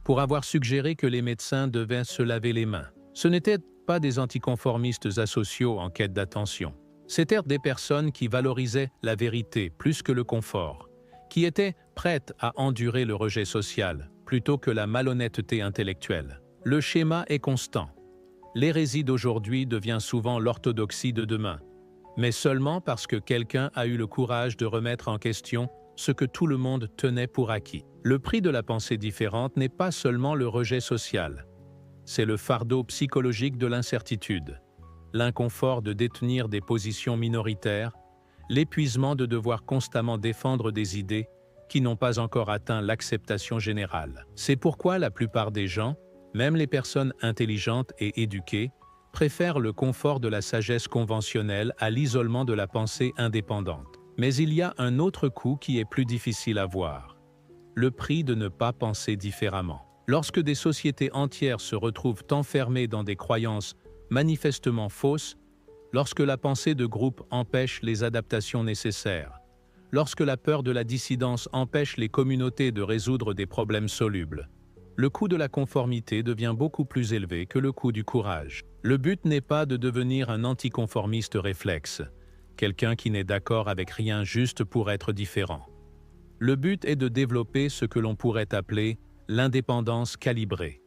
pour avoir suggéré que les médecins devaient se laver les mains. Ce n'étaient pas des anticonformistes asociaux en quête d'attention. C'étaient des personnes qui valorisaient la vérité plus que le confort, qui étaient prêtes à endurer le rejet social plutôt que la malhonnêteté intellectuelle. Le schéma est constant. L'hérésie d'aujourd'hui devient souvent l'orthodoxie de demain, mais seulement parce que quelqu'un a eu le courage de remettre en question ce que tout le monde tenait pour acquis. Le prix de la pensée différente n'est pas seulement le rejet social, c'est le fardeau psychologique de l'incertitude, l'inconfort de détenir des positions minoritaires, l'épuisement de devoir constamment défendre des idées qui n'ont pas encore atteint l'acceptation générale. C'est pourquoi la plupart des gens, même les personnes intelligentes et éduquées, préfèrent le confort de la sagesse conventionnelle à l'isolement de la pensée indépendante. Mais il y a un autre coût qui est plus difficile à voir: le prix de ne pas penser différemment. Lorsque des sociétés entières se retrouvent enfermées dans des croyances manifestement fausses, lorsque la pensée de groupe empêche les adaptations nécessaires, lorsque la peur de la dissidence empêche les communautés de résoudre des problèmes solubles, le coût de la conformité devient beaucoup plus élevé que le coût du courage. Le but n'est pas de devenir un anticonformiste réflexe, quelqu'un qui n'est d'accord avec rien juste pour être différent. Le but est de développer ce que l'on pourrait appeler l'indépendance calibrée,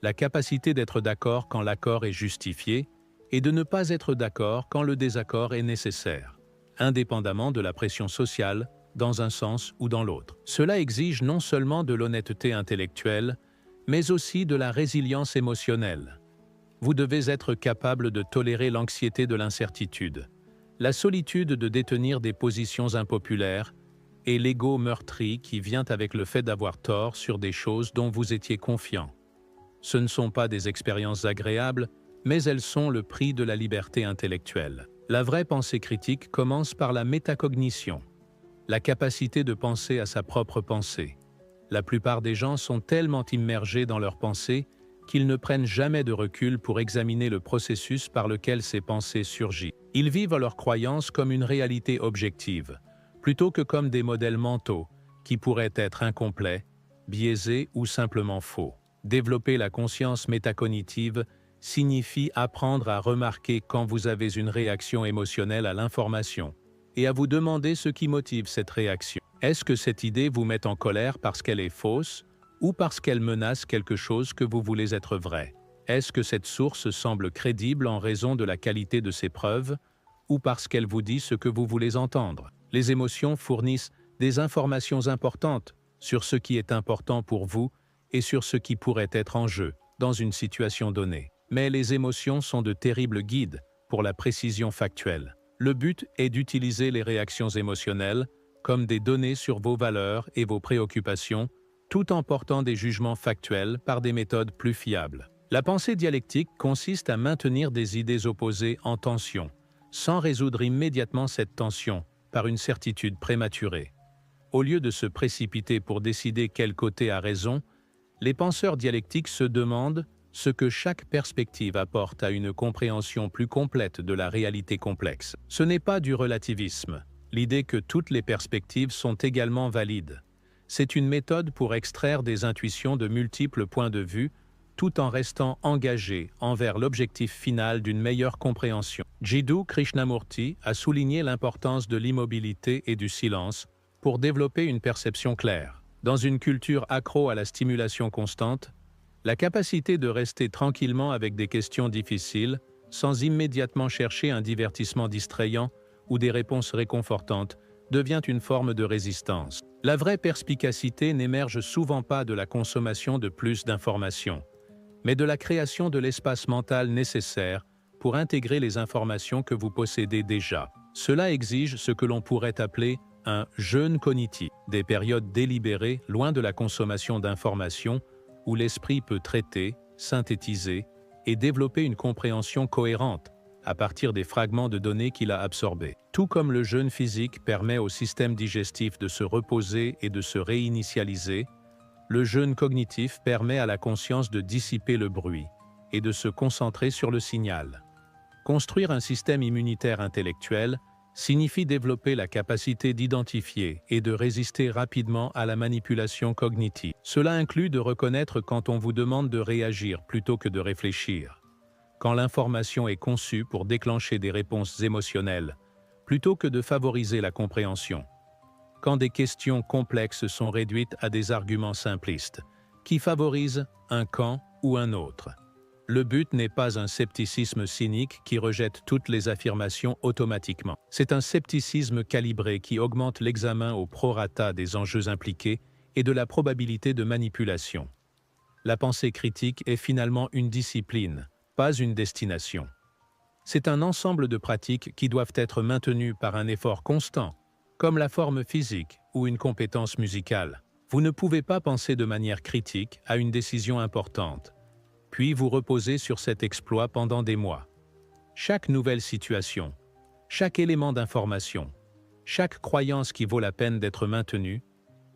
la capacité d'être d'accord quand l'accord est justifié et de ne pas être d'accord quand le désaccord est nécessaire, indépendamment de la pression sociale, dans un sens ou dans l'autre. Cela exige non seulement de l'honnêteté intellectuelle, mais aussi de la résilience émotionnelle. Vous devez être capable de tolérer l'anxiété de l'incertitude, la solitude de détenir des positions impopulaires et l'ego meurtri qui vient avec le fait d'avoir tort sur des choses dont vous étiez confiant. Ce ne sont pas des expériences agréables, mais elles sont le prix de la liberté intellectuelle. La vraie pensée critique commence par la métacognition, la capacité de penser à sa propre pensée. La plupart des gens sont tellement immergés dans leurs pensées qu'ils ne prennent jamais de recul pour examiner le processus par lequel ces pensées surgissent. Ils vivent leurs croyances comme une réalité objective, plutôt que comme des modèles mentaux qui pourraient être incomplets, biaisés ou simplement faux. Développer la conscience métacognitive signifie apprendre à remarquer quand vous avez une réaction émotionnelle à l'information et à vous demander ce qui motive cette réaction. Est-ce que cette idée vous met en colère parce qu'elle est fausse ou parce qu'elle menace quelque chose que vous voulez être vrai? Est-ce que cette source semble crédible en raison de la qualité de ses preuves ou parce qu'elle vous dit ce que vous voulez entendre? Les émotions fournissent des informations importantes sur ce qui est important pour vous et sur ce qui pourrait être en jeu dans une situation donnée. Mais les émotions sont de terribles guides pour la précision factuelle. Le but est d'utiliser les réactions émotionnelles comme des données sur vos valeurs et vos préoccupations, tout en portant des jugements factuels par des méthodes plus fiables. La pensée dialectique consiste à maintenir des idées opposées en tension, sans résoudre immédiatement cette tension par une certitude prématurée. Au lieu de se précipiter pour décider quel côté a raison, les penseurs dialectiques se demandent ce que chaque perspective apporte à une compréhension plus complète de la réalité complexe. Ce n'est pas du relativisme, l'idée que toutes les perspectives sont également valides. C'est une méthode pour extraire des intuitions de multiples points de vue, tout en restant engagé envers l'objectif final d'une meilleure compréhension. Jiddu Krishnamurti a souligné l'importance de l'immobilité et du silence pour développer une perception claire. Dans une culture accro à la stimulation constante, la capacité de rester tranquillement avec des questions difficiles, sans immédiatement chercher un divertissement distrayant ou des réponses réconfortantes, devient une forme de résistance. La vraie perspicacité n'émerge souvent pas de la consommation de plus d'informations, mais de la création de l'espace mental nécessaire pour intégrer les informations que vous possédez déjà. Cela exige ce que l'on pourrait appeler un jeûne cognitif, des périodes délibérées loin de la consommation d'informations où l'esprit peut traiter, synthétiser et développer une compréhension cohérente à partir des fragments de données qu'il a absorbés. Tout comme le jeûne physique permet au système digestif de se reposer et de se réinitialiser, le jeûne cognitif permet à la conscience de dissiper le bruit et de se concentrer sur le signal. Construire un système immunitaire intellectuel signifie développer la capacité d'identifier et de résister rapidement à la manipulation cognitive. Cela inclut de reconnaître quand on vous demande de réagir plutôt que de réfléchir, quand l'information est conçue pour déclencher des réponses émotionnelles, plutôt que de favoriser la compréhension. Quand des questions complexes sont réduites à des arguments simplistes, qui favorisent un camp ou un autre. Le but n'est pas un scepticisme cynique qui rejette toutes les affirmations automatiquement. C'est un scepticisme calibré qui augmente l'examen au prorata des enjeux impliqués et de la probabilité de manipulation. La pensée critique est finalement une discipline, pas une destination. C'est un ensemble de pratiques qui doivent être maintenues par un effort constant, comme la forme physique ou une compétence musicale. Vous ne pouvez pas penser de manière critique à une décision importante, puis vous reposer sur cet exploit pendant des mois. Chaque nouvelle situation, chaque élément d'information, chaque croyance qui vaut la peine d'être maintenue,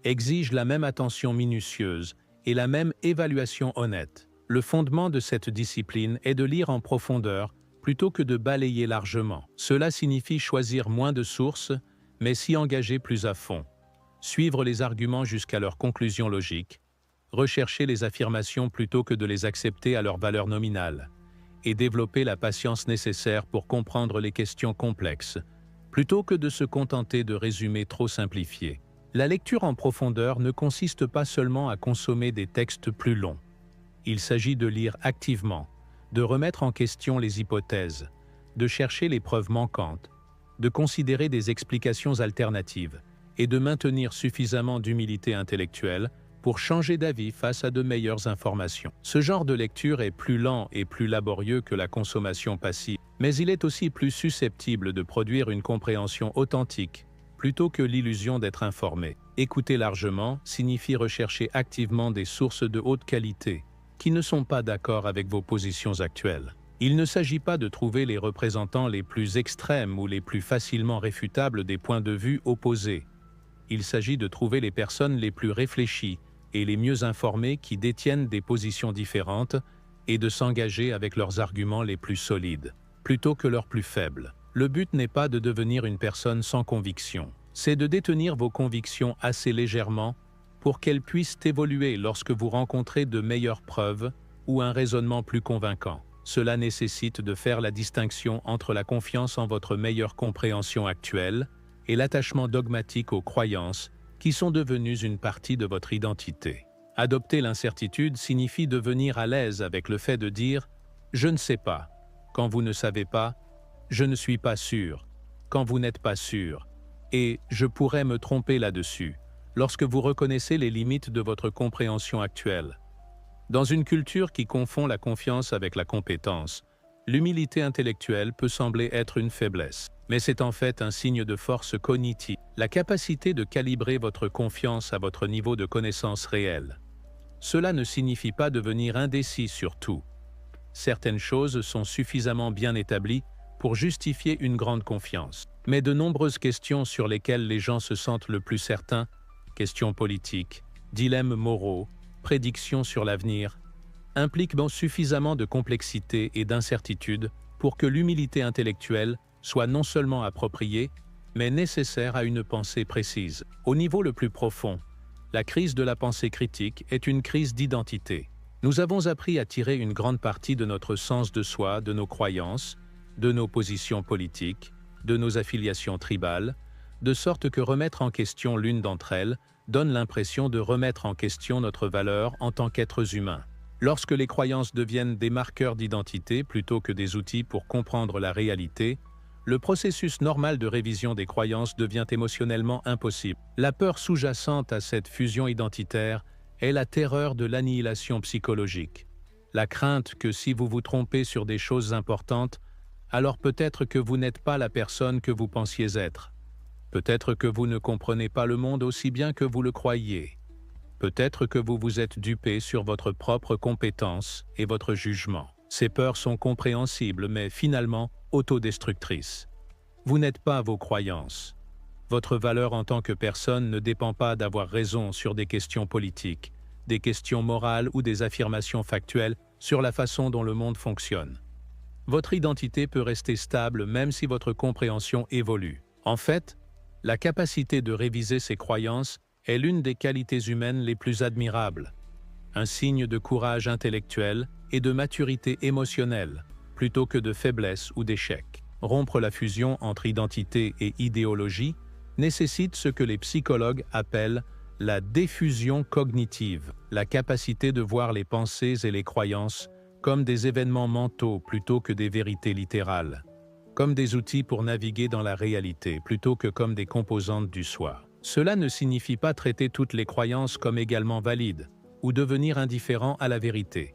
exige la même attention minutieuse et la même évaluation honnête. Le fondement de cette discipline est de lire en profondeur plutôt que de balayer largement. Cela signifie choisir moins de sources, mais s'y engager plus à fond. Suivre les arguments jusqu'à leur conclusion logique, rechercher les affirmations plutôt que de les accepter à leur valeur nominale, et développer la patience nécessaire pour comprendre les questions complexes, plutôt que de se contenter de résumés trop simplifiés. La lecture en profondeur ne consiste pas seulement à consommer des textes plus longs. Il s'agit de lire activement, de remettre en question les hypothèses, de chercher les preuves manquantes, de considérer des explications alternatives et de maintenir suffisamment d'humilité intellectuelle pour changer d'avis face à de meilleures informations. Ce genre de lecture est plus lent et plus laborieux que la consommation passive, mais il est aussi plus susceptible de produire une compréhension authentique, plutôt que l'illusion d'être informé. Écouter largement signifie rechercher activement des sources de haute qualité, qui ne sont pas d'accord avec vos positions actuelles. Il ne s'agit pas de trouver les représentants les plus extrêmes ou les plus facilement réfutables des points de vue opposés. Il s'agit de trouver les personnes les plus réfléchies et les mieux informées qui détiennent des positions différentes et de s'engager avec leurs arguments les plus solides, plutôt que leurs plus faibles. Le but n'est pas de devenir une personne sans conviction, c'est de détenir vos convictions assez légèrement pour qu'elles puissent évoluer lorsque vous rencontrez de meilleures preuves ou un raisonnement plus convaincant. Cela nécessite de faire la distinction entre la confiance en votre meilleure compréhension actuelle et l'attachement dogmatique aux croyances qui sont devenues une partie de votre identité. Adopter l'incertitude signifie devenir à l'aise avec le fait de dire « je ne sais pas » quand vous ne savez pas, « je ne suis pas sûr » quand vous n'êtes pas sûr, et « je pourrais me tromper là-dessus » lorsque vous reconnaissez les limites de votre compréhension actuelle. Dans une culture qui confond la confiance avec la compétence, l'humilité intellectuelle peut sembler être une faiblesse, mais c'est en fait un signe de force cognitive, la capacité de calibrer votre confiance à votre niveau de connaissance réelle. Cela ne signifie pas devenir indécis sur tout. Certaines choses sont suffisamment bien établies pour justifier une grande confiance, mais de nombreuses questions sur lesquelles les gens se sentent le plus certains, questions politiques, dilemmes moraux, prédictions sur l'avenir, impliquent suffisamment de complexité et d'incertitude pour que l'humilité intellectuelle soit non seulement appropriée, mais nécessaire à une pensée précise. Au niveau le plus profond, la crise de la pensée critique est une crise d'identité. Nous avons appris à tirer une grande partie de notre sens de soi, de nos croyances, de nos positions politiques, de nos affiliations tribales, de sorte que remettre en question l'une d'entre elles donne l'impression de remettre en question notre valeur en tant qu'êtres humains. Lorsque les croyances deviennent des marqueurs d'identité plutôt que des outils pour comprendre la réalité, le processus normal de révision des croyances devient émotionnellement impossible. La peur sous-jacente à cette fusion identitaire est la terreur de l'annihilation psychologique. La crainte que si vous vous trompez sur des choses importantes, alors peut-être que vous n'êtes pas la personne que vous pensiez être. Peut-être que vous ne comprenez pas le monde aussi bien que vous le croyez. Peut-être que vous vous êtes dupé sur votre propre compétence et votre jugement. Ces peurs sont compréhensibles mais finalement autodestructrices. Vous n'êtes pas vos croyances. Votre valeur en tant que personne ne dépend pas d'avoir raison sur des questions politiques, des questions morales ou des affirmations factuelles sur la façon dont le monde fonctionne. Votre identité peut rester stable même si votre compréhension évolue. En fait, la capacité de réviser ses croyances est l'une des qualités humaines les plus admirables, un signe de courage intellectuel et de maturité émotionnelle, plutôt que de faiblesse ou d'échec. Rompre la fusion entre identité et idéologie nécessite ce que les psychologues appellent la diffusion cognitive, la capacité de voir les pensées et les croyances comme des événements mentaux plutôt que des vérités littérales, comme des outils pour naviguer dans la réalité plutôt que comme des composantes du soi. Cela ne signifie pas traiter toutes les croyances comme également valides ou devenir indifférent à la vérité.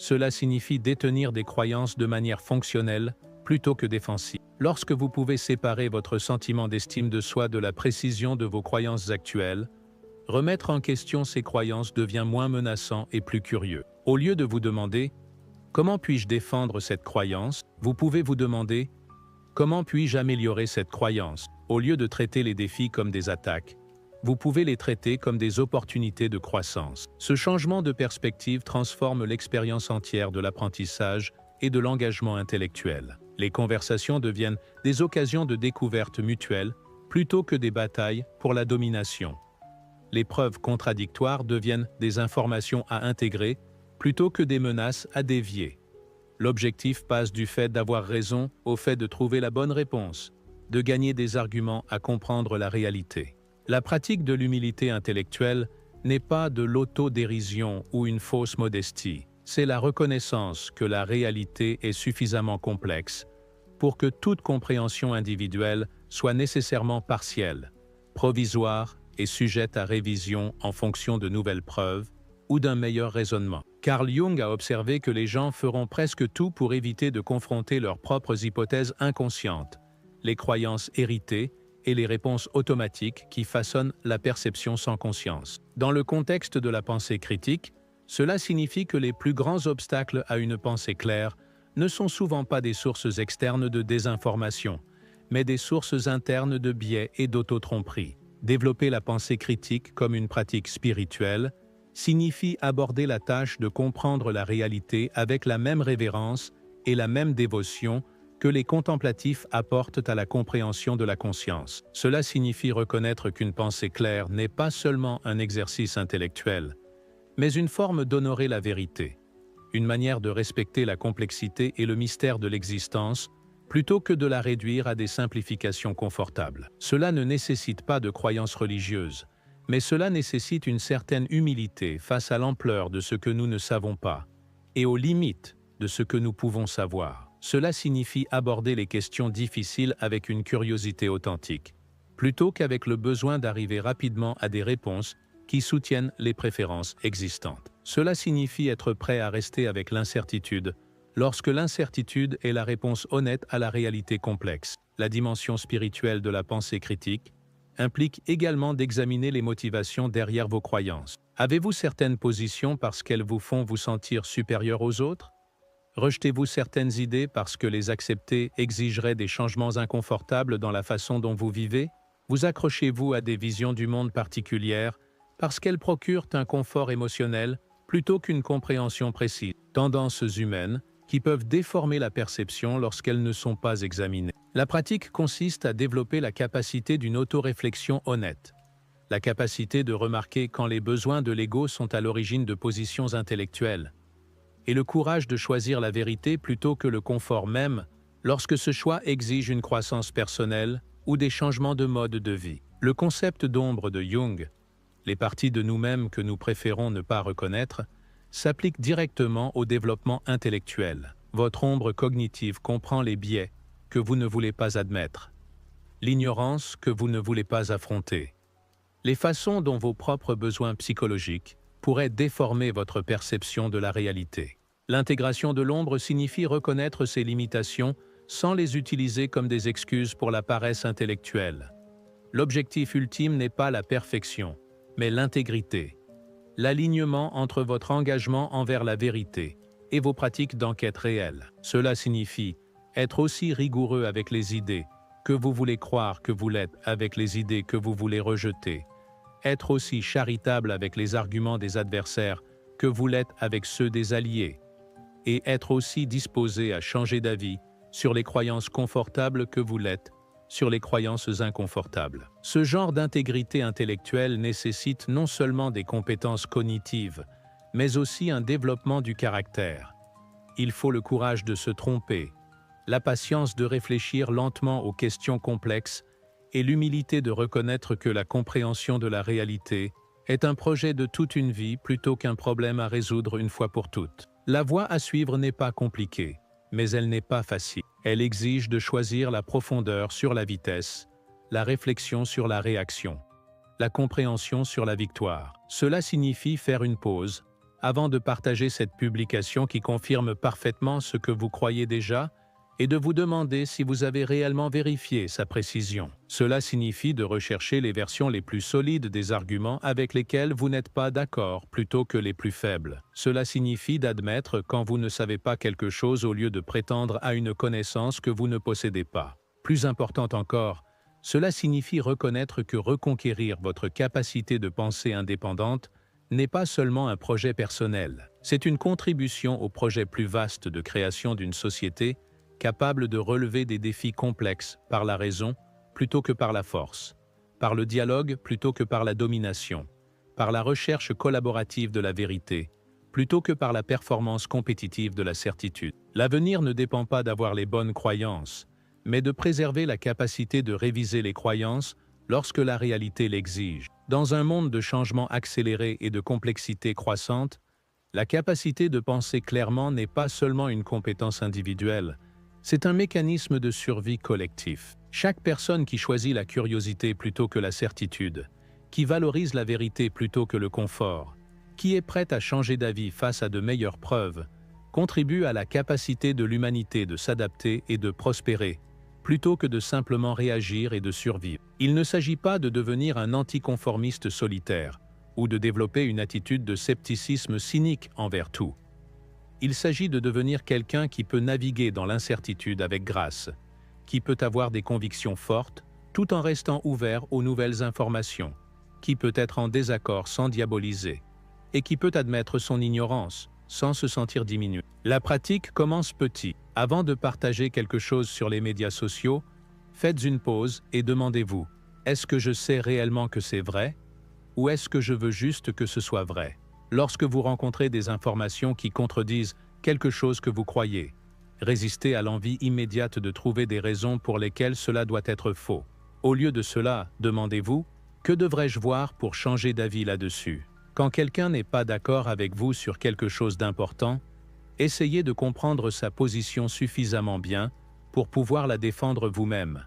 Cela signifie détenir des croyances de manière fonctionnelle plutôt que défensive. Lorsque vous pouvez séparer votre sentiment d'estime de soi de la précision de vos croyances actuelles, remettre en question ces croyances devient moins menaçant et plus curieux. Au lieu de vous demander « Comment puis-je défendre cette croyance ?», vous pouvez vous demander « Comment puis-je améliorer cette croyance ?» Au lieu de traiter les défis comme des attaques, vous pouvez les traiter comme des opportunités de croissance. Ce changement de perspective transforme l'expérience entière de l'apprentissage et de l'engagement intellectuel. Les conversations deviennent des occasions de découverte mutuelle plutôt que des batailles pour la domination. Les preuves contradictoires deviennent des informations à intégrer plutôt que des menaces à dévier. L'objectif passe du fait d'avoir raison au fait de trouver la bonne réponse, de gagner des arguments à comprendre la réalité. La pratique de l'humilité intellectuelle n'est pas de l'autodérision ou une fausse modestie, c'est la reconnaissance que la réalité est suffisamment complexe pour que toute compréhension individuelle soit nécessairement partielle, provisoire et sujette à révision en fonction de nouvelles preuves ou d'un meilleur raisonnement. Carl Jung a observé que les gens feront presque tout pour éviter de confronter leurs propres hypothèses inconscientes, les croyances héritées et les réponses automatiques qui façonnent la perception sans conscience. Dans le contexte de la pensée critique, cela signifie que les plus grands obstacles à une pensée claire ne sont souvent pas des sources externes de désinformation, mais des sources internes de biais et d'autotromperie. Développer la pensée critique comme une pratique spirituelle signifie aborder la tâche de comprendre la réalité avec la même révérence et la même dévotion que les contemplatifs apportent à la compréhension de la conscience. Cela signifie reconnaître qu'une pensée claire n'est pas seulement un exercice intellectuel, mais une forme d'honorer la vérité, une manière de respecter la complexité et le mystère de l'existence, plutôt que de la réduire à des simplifications confortables. Cela ne nécessite pas de croyances religieuses, mais cela nécessite une certaine humilité face à l'ampleur de ce que nous ne savons pas, et aux limites de ce que nous pouvons savoir. Cela signifie aborder les questions difficiles avec une curiosité authentique, plutôt qu'avec le besoin d'arriver rapidement à des réponses qui soutiennent les préférences existantes. Cela signifie être prêt à rester avec l'incertitude, lorsque l'incertitude est la réponse honnête à la réalité complexe. La dimension spirituelle de la pensée critique implique également d'examiner les motivations derrière vos croyances. Avez-vous certaines positions parce qu'elles vous font vous sentir supérieur aux autres ? Rejetez-vous certaines idées parce que les accepter exigerait des changements inconfortables dans la façon dont vous vivez? Vous accrochez-vous à des visions du monde particulières parce qu'elles procurent un confort émotionnel plutôt qu'une compréhension précise? Tendances humaines qui peuvent déformer la perception lorsqu'elles ne sont pas examinées. La pratique consiste à développer la capacité d'une autoréflexion honnête, la capacité de remarquer quand les besoins de l'ego sont à l'origine de positions intellectuelles, et le courage de choisir la vérité plutôt que le confort même lorsque ce choix exige une croissance personnelle ou des changements de mode de vie. Le concept d'ombre de Jung, les parties de nous-mêmes que nous préférons ne pas reconnaître, s'applique directement au développement intellectuel. Votre ombre cognitive comprend les biais que vous ne voulez pas admettre, l'ignorance que vous ne voulez pas affronter, les façons dont vos propres besoins psychologiques pourraient déformer votre perception de la réalité. L'intégration de l'ombre signifie reconnaître ces limitations sans les utiliser comme des excuses pour la paresse intellectuelle. L'objectif ultime n'est pas la perfection, mais l'intégrité, l'alignement entre votre engagement envers la vérité et vos pratiques d'enquête réelle. Cela signifie être aussi rigoureux avec les idées que vous voulez croire que vous l'êtes avec les idées que vous voulez rejeter, être aussi charitable avec les arguments des adversaires que vous l'êtes avec ceux des alliés, et être aussi disposé à changer d'avis sur les croyances confortables que vous l'êtes sur les croyances inconfortables. Ce genre d'intégrité intellectuelle nécessite non seulement des compétences cognitives, mais aussi un développement du caractère. il faut le courage de se tromper, la patience de réfléchir lentement aux questions complexes et l'humilité de reconnaître que la compréhension de la réalité est un projet de toute une vie plutôt qu'un problème à résoudre une fois pour toutes. La voie à suivre n'est pas compliquée, mais elle n'est pas facile. Elle exige de choisir la profondeur sur la vitesse, la réflexion sur la réaction, la compréhension sur la victoire. Cela signifie faire une pause avant de partager cette publication qui confirme parfaitement ce que vous croyez déjà et de vous demander si vous avez réellement vérifié sa précision. Cela signifie de rechercher les versions les plus solides des arguments avec lesquels vous n'êtes pas d'accord plutôt que les plus faibles. Cela signifie d'admettre quand vous ne savez pas quelque chose au lieu de prétendre à une connaissance que vous ne possédez pas. Plus important encore, cela signifie reconnaître que reconquérir votre capacité de pensée indépendante n'est pas seulement un projet personnel, c'est une contribution au projet plus vaste de création d'une société capable de relever des défis complexes par la raison plutôt que par la force, par le dialogue plutôt que par la domination, par la recherche collaborative de la vérité plutôt que par la performance compétitive de la certitude. L'avenir ne dépend pas d'avoir les bonnes croyances, mais de préserver la capacité de réviser les croyances lorsque la réalité l'exige. Dans un monde de changement accéléré et de complexité croissante, la capacité de penser clairement n'est pas seulement une compétence individuelle, c'est un mécanisme de survie collectif. Chaque personne qui choisit la curiosité plutôt que la certitude, qui valorise la vérité plutôt que le confort, qui est prête à changer d'avis face à de meilleures preuves, contribue à la capacité de l'humanité de s'adapter et de prospérer, plutôt que de simplement réagir et de survivre. Il ne s'agit pas de devenir un anticonformiste solitaire ou de développer une attitude de scepticisme cynique envers tout. Il s'agit de devenir quelqu'un qui peut naviguer dans l'incertitude avec grâce, qui peut avoir des convictions fortes tout en restant ouvert aux nouvelles informations, qui peut être en désaccord sans diaboliser, et qui peut admettre son ignorance sans se sentir diminué. La pratique commence petit. Avant de partager quelque chose sur les médias sociaux, faites une pause et demandez-vous, est-ce que je sais réellement que c'est vrai? Ou est-ce que je veux juste que ce soit vrai? Lorsque vous rencontrez des informations qui contredisent quelque chose que vous croyez, résistez à l'envie immédiate de trouver des raisons pour lesquelles cela doit être faux. Au lieu de cela, demandez-vous, que devrais-je voir pour changer d'avis là-dessus? Quand quelqu'un n'est pas d'accord avec vous sur quelque chose d'important, essayez de comprendre sa position suffisamment bien pour pouvoir la défendre vous-même,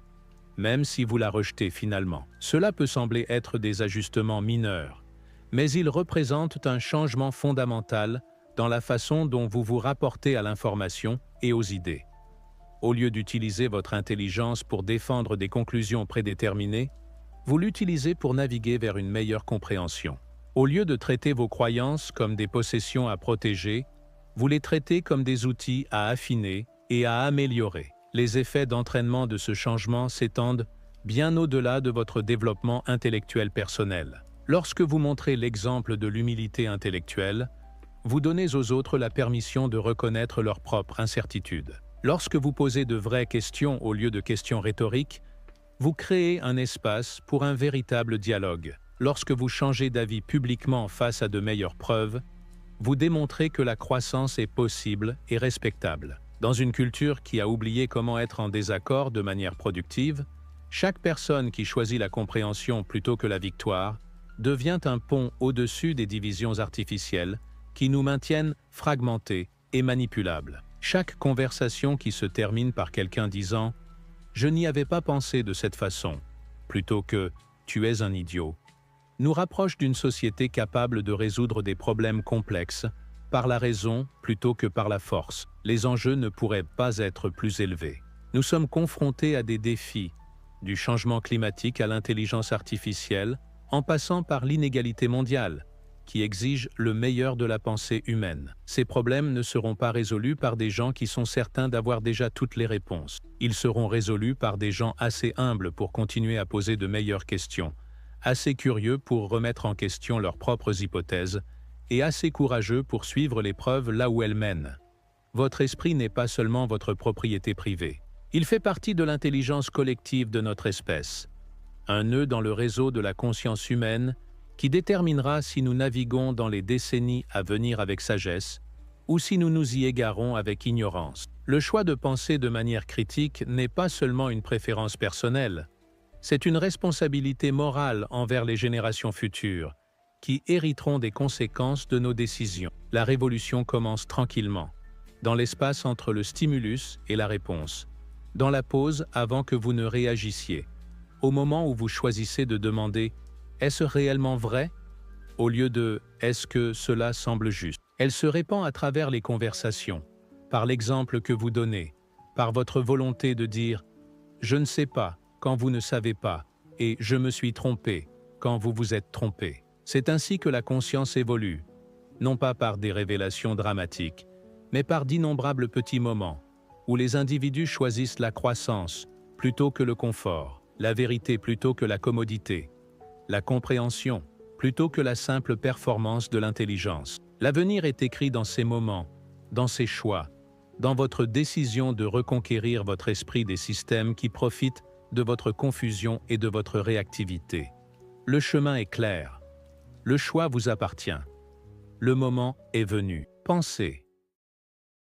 même si vous la rejetez finalement. Cela peut sembler être des ajustements mineurs, mais ils représentent un changement fondamental dans la façon dont vous vous rapportez à l'information et aux idées. Au lieu d'utiliser votre intelligence pour défendre des conclusions prédéterminées, vous l'utilisez pour naviguer vers une meilleure compréhension. Au lieu de traiter vos croyances comme des possessions à protéger, vous les traitez comme des outils à affiner et à améliorer. Les effets d'entraînement de ce changement s'étendent bien au-delà de votre développement intellectuel personnel. Lorsque vous montrez l'exemple de l'humilité intellectuelle, vous donnez aux autres la permission de reconnaître leur propre incertitude. Lorsque vous posez de vraies questions au lieu de questions rhétoriques, vous créez un espace pour un véritable dialogue. Lorsque vous changez d'avis publiquement face à de meilleures preuves, vous démontrez que la croissance est possible et respectable. Dans une culture qui a oublié comment être en désaccord de manière productive, chaque personne qui choisit la compréhension plutôt que la victoire devient un pont au-dessus des divisions artificielles qui nous maintiennent fragmentés et manipulables. Chaque conversation qui se termine par quelqu'un disant « Je n'y avais pas pensé de cette façon » plutôt que « Tu es un idiot » nous rapproche d'une société capable de résoudre des problèmes complexes par la raison plutôt que par la force. Les enjeux ne pourraient pas être plus élevés. Nous sommes confrontés à des défis, du changement climatique à l'intelligence artificielle, en passant par l'inégalité mondiale, qui exige le meilleur de la pensée humaine. Ces problèmes ne seront pas résolus par des gens qui sont certains d'avoir déjà toutes les réponses. Ils seront résolus par des gens assez humbles pour continuer à poser de meilleures questions, assez curieux pour remettre en question leurs propres hypothèses, et assez courageux pour suivre les preuves là où elles mènent. Votre esprit n'est pas seulement votre propriété privée. Il fait partie de l'intelligence collective de notre espèce, un nœud dans le réseau de la conscience humaine qui déterminera si nous naviguons dans les décennies à venir avec sagesse ou si nous nous y égarons avec ignorance. Le choix de penser de manière critique n'est pas seulement une préférence personnelle, c'est une responsabilité morale envers les générations futures, qui hériteront des conséquences de nos décisions. La révolution commence tranquillement, dans l'espace entre le stimulus et la réponse, dans la pause avant que vous ne réagissiez, au moment où vous choisissez de demander « Est-ce réellement vrai ?» au lieu de « Est-ce que cela semble juste ?» Elle se répand à travers les conversations, par l'exemple que vous donnez, par votre volonté de dire « Je ne sais pas » quand vous ne savez pas et « Je me suis trompé » quand vous vous êtes trompé. C'est ainsi que la conscience évolue, non pas par des révélations dramatiques, mais par d'innombrables petits moments, où les individus choisissent la croissance plutôt que le confort, la vérité plutôt que la commodité, la compréhension plutôt que la simple performance de l'intelligence. L'avenir est écrit dans ces moments, dans ces choix, dans votre décision de reconquérir votre esprit des systèmes qui profitent de votre confusion et de votre réactivité. Le chemin est clair. Le choix vous appartient. Le moment est venu. Pensez.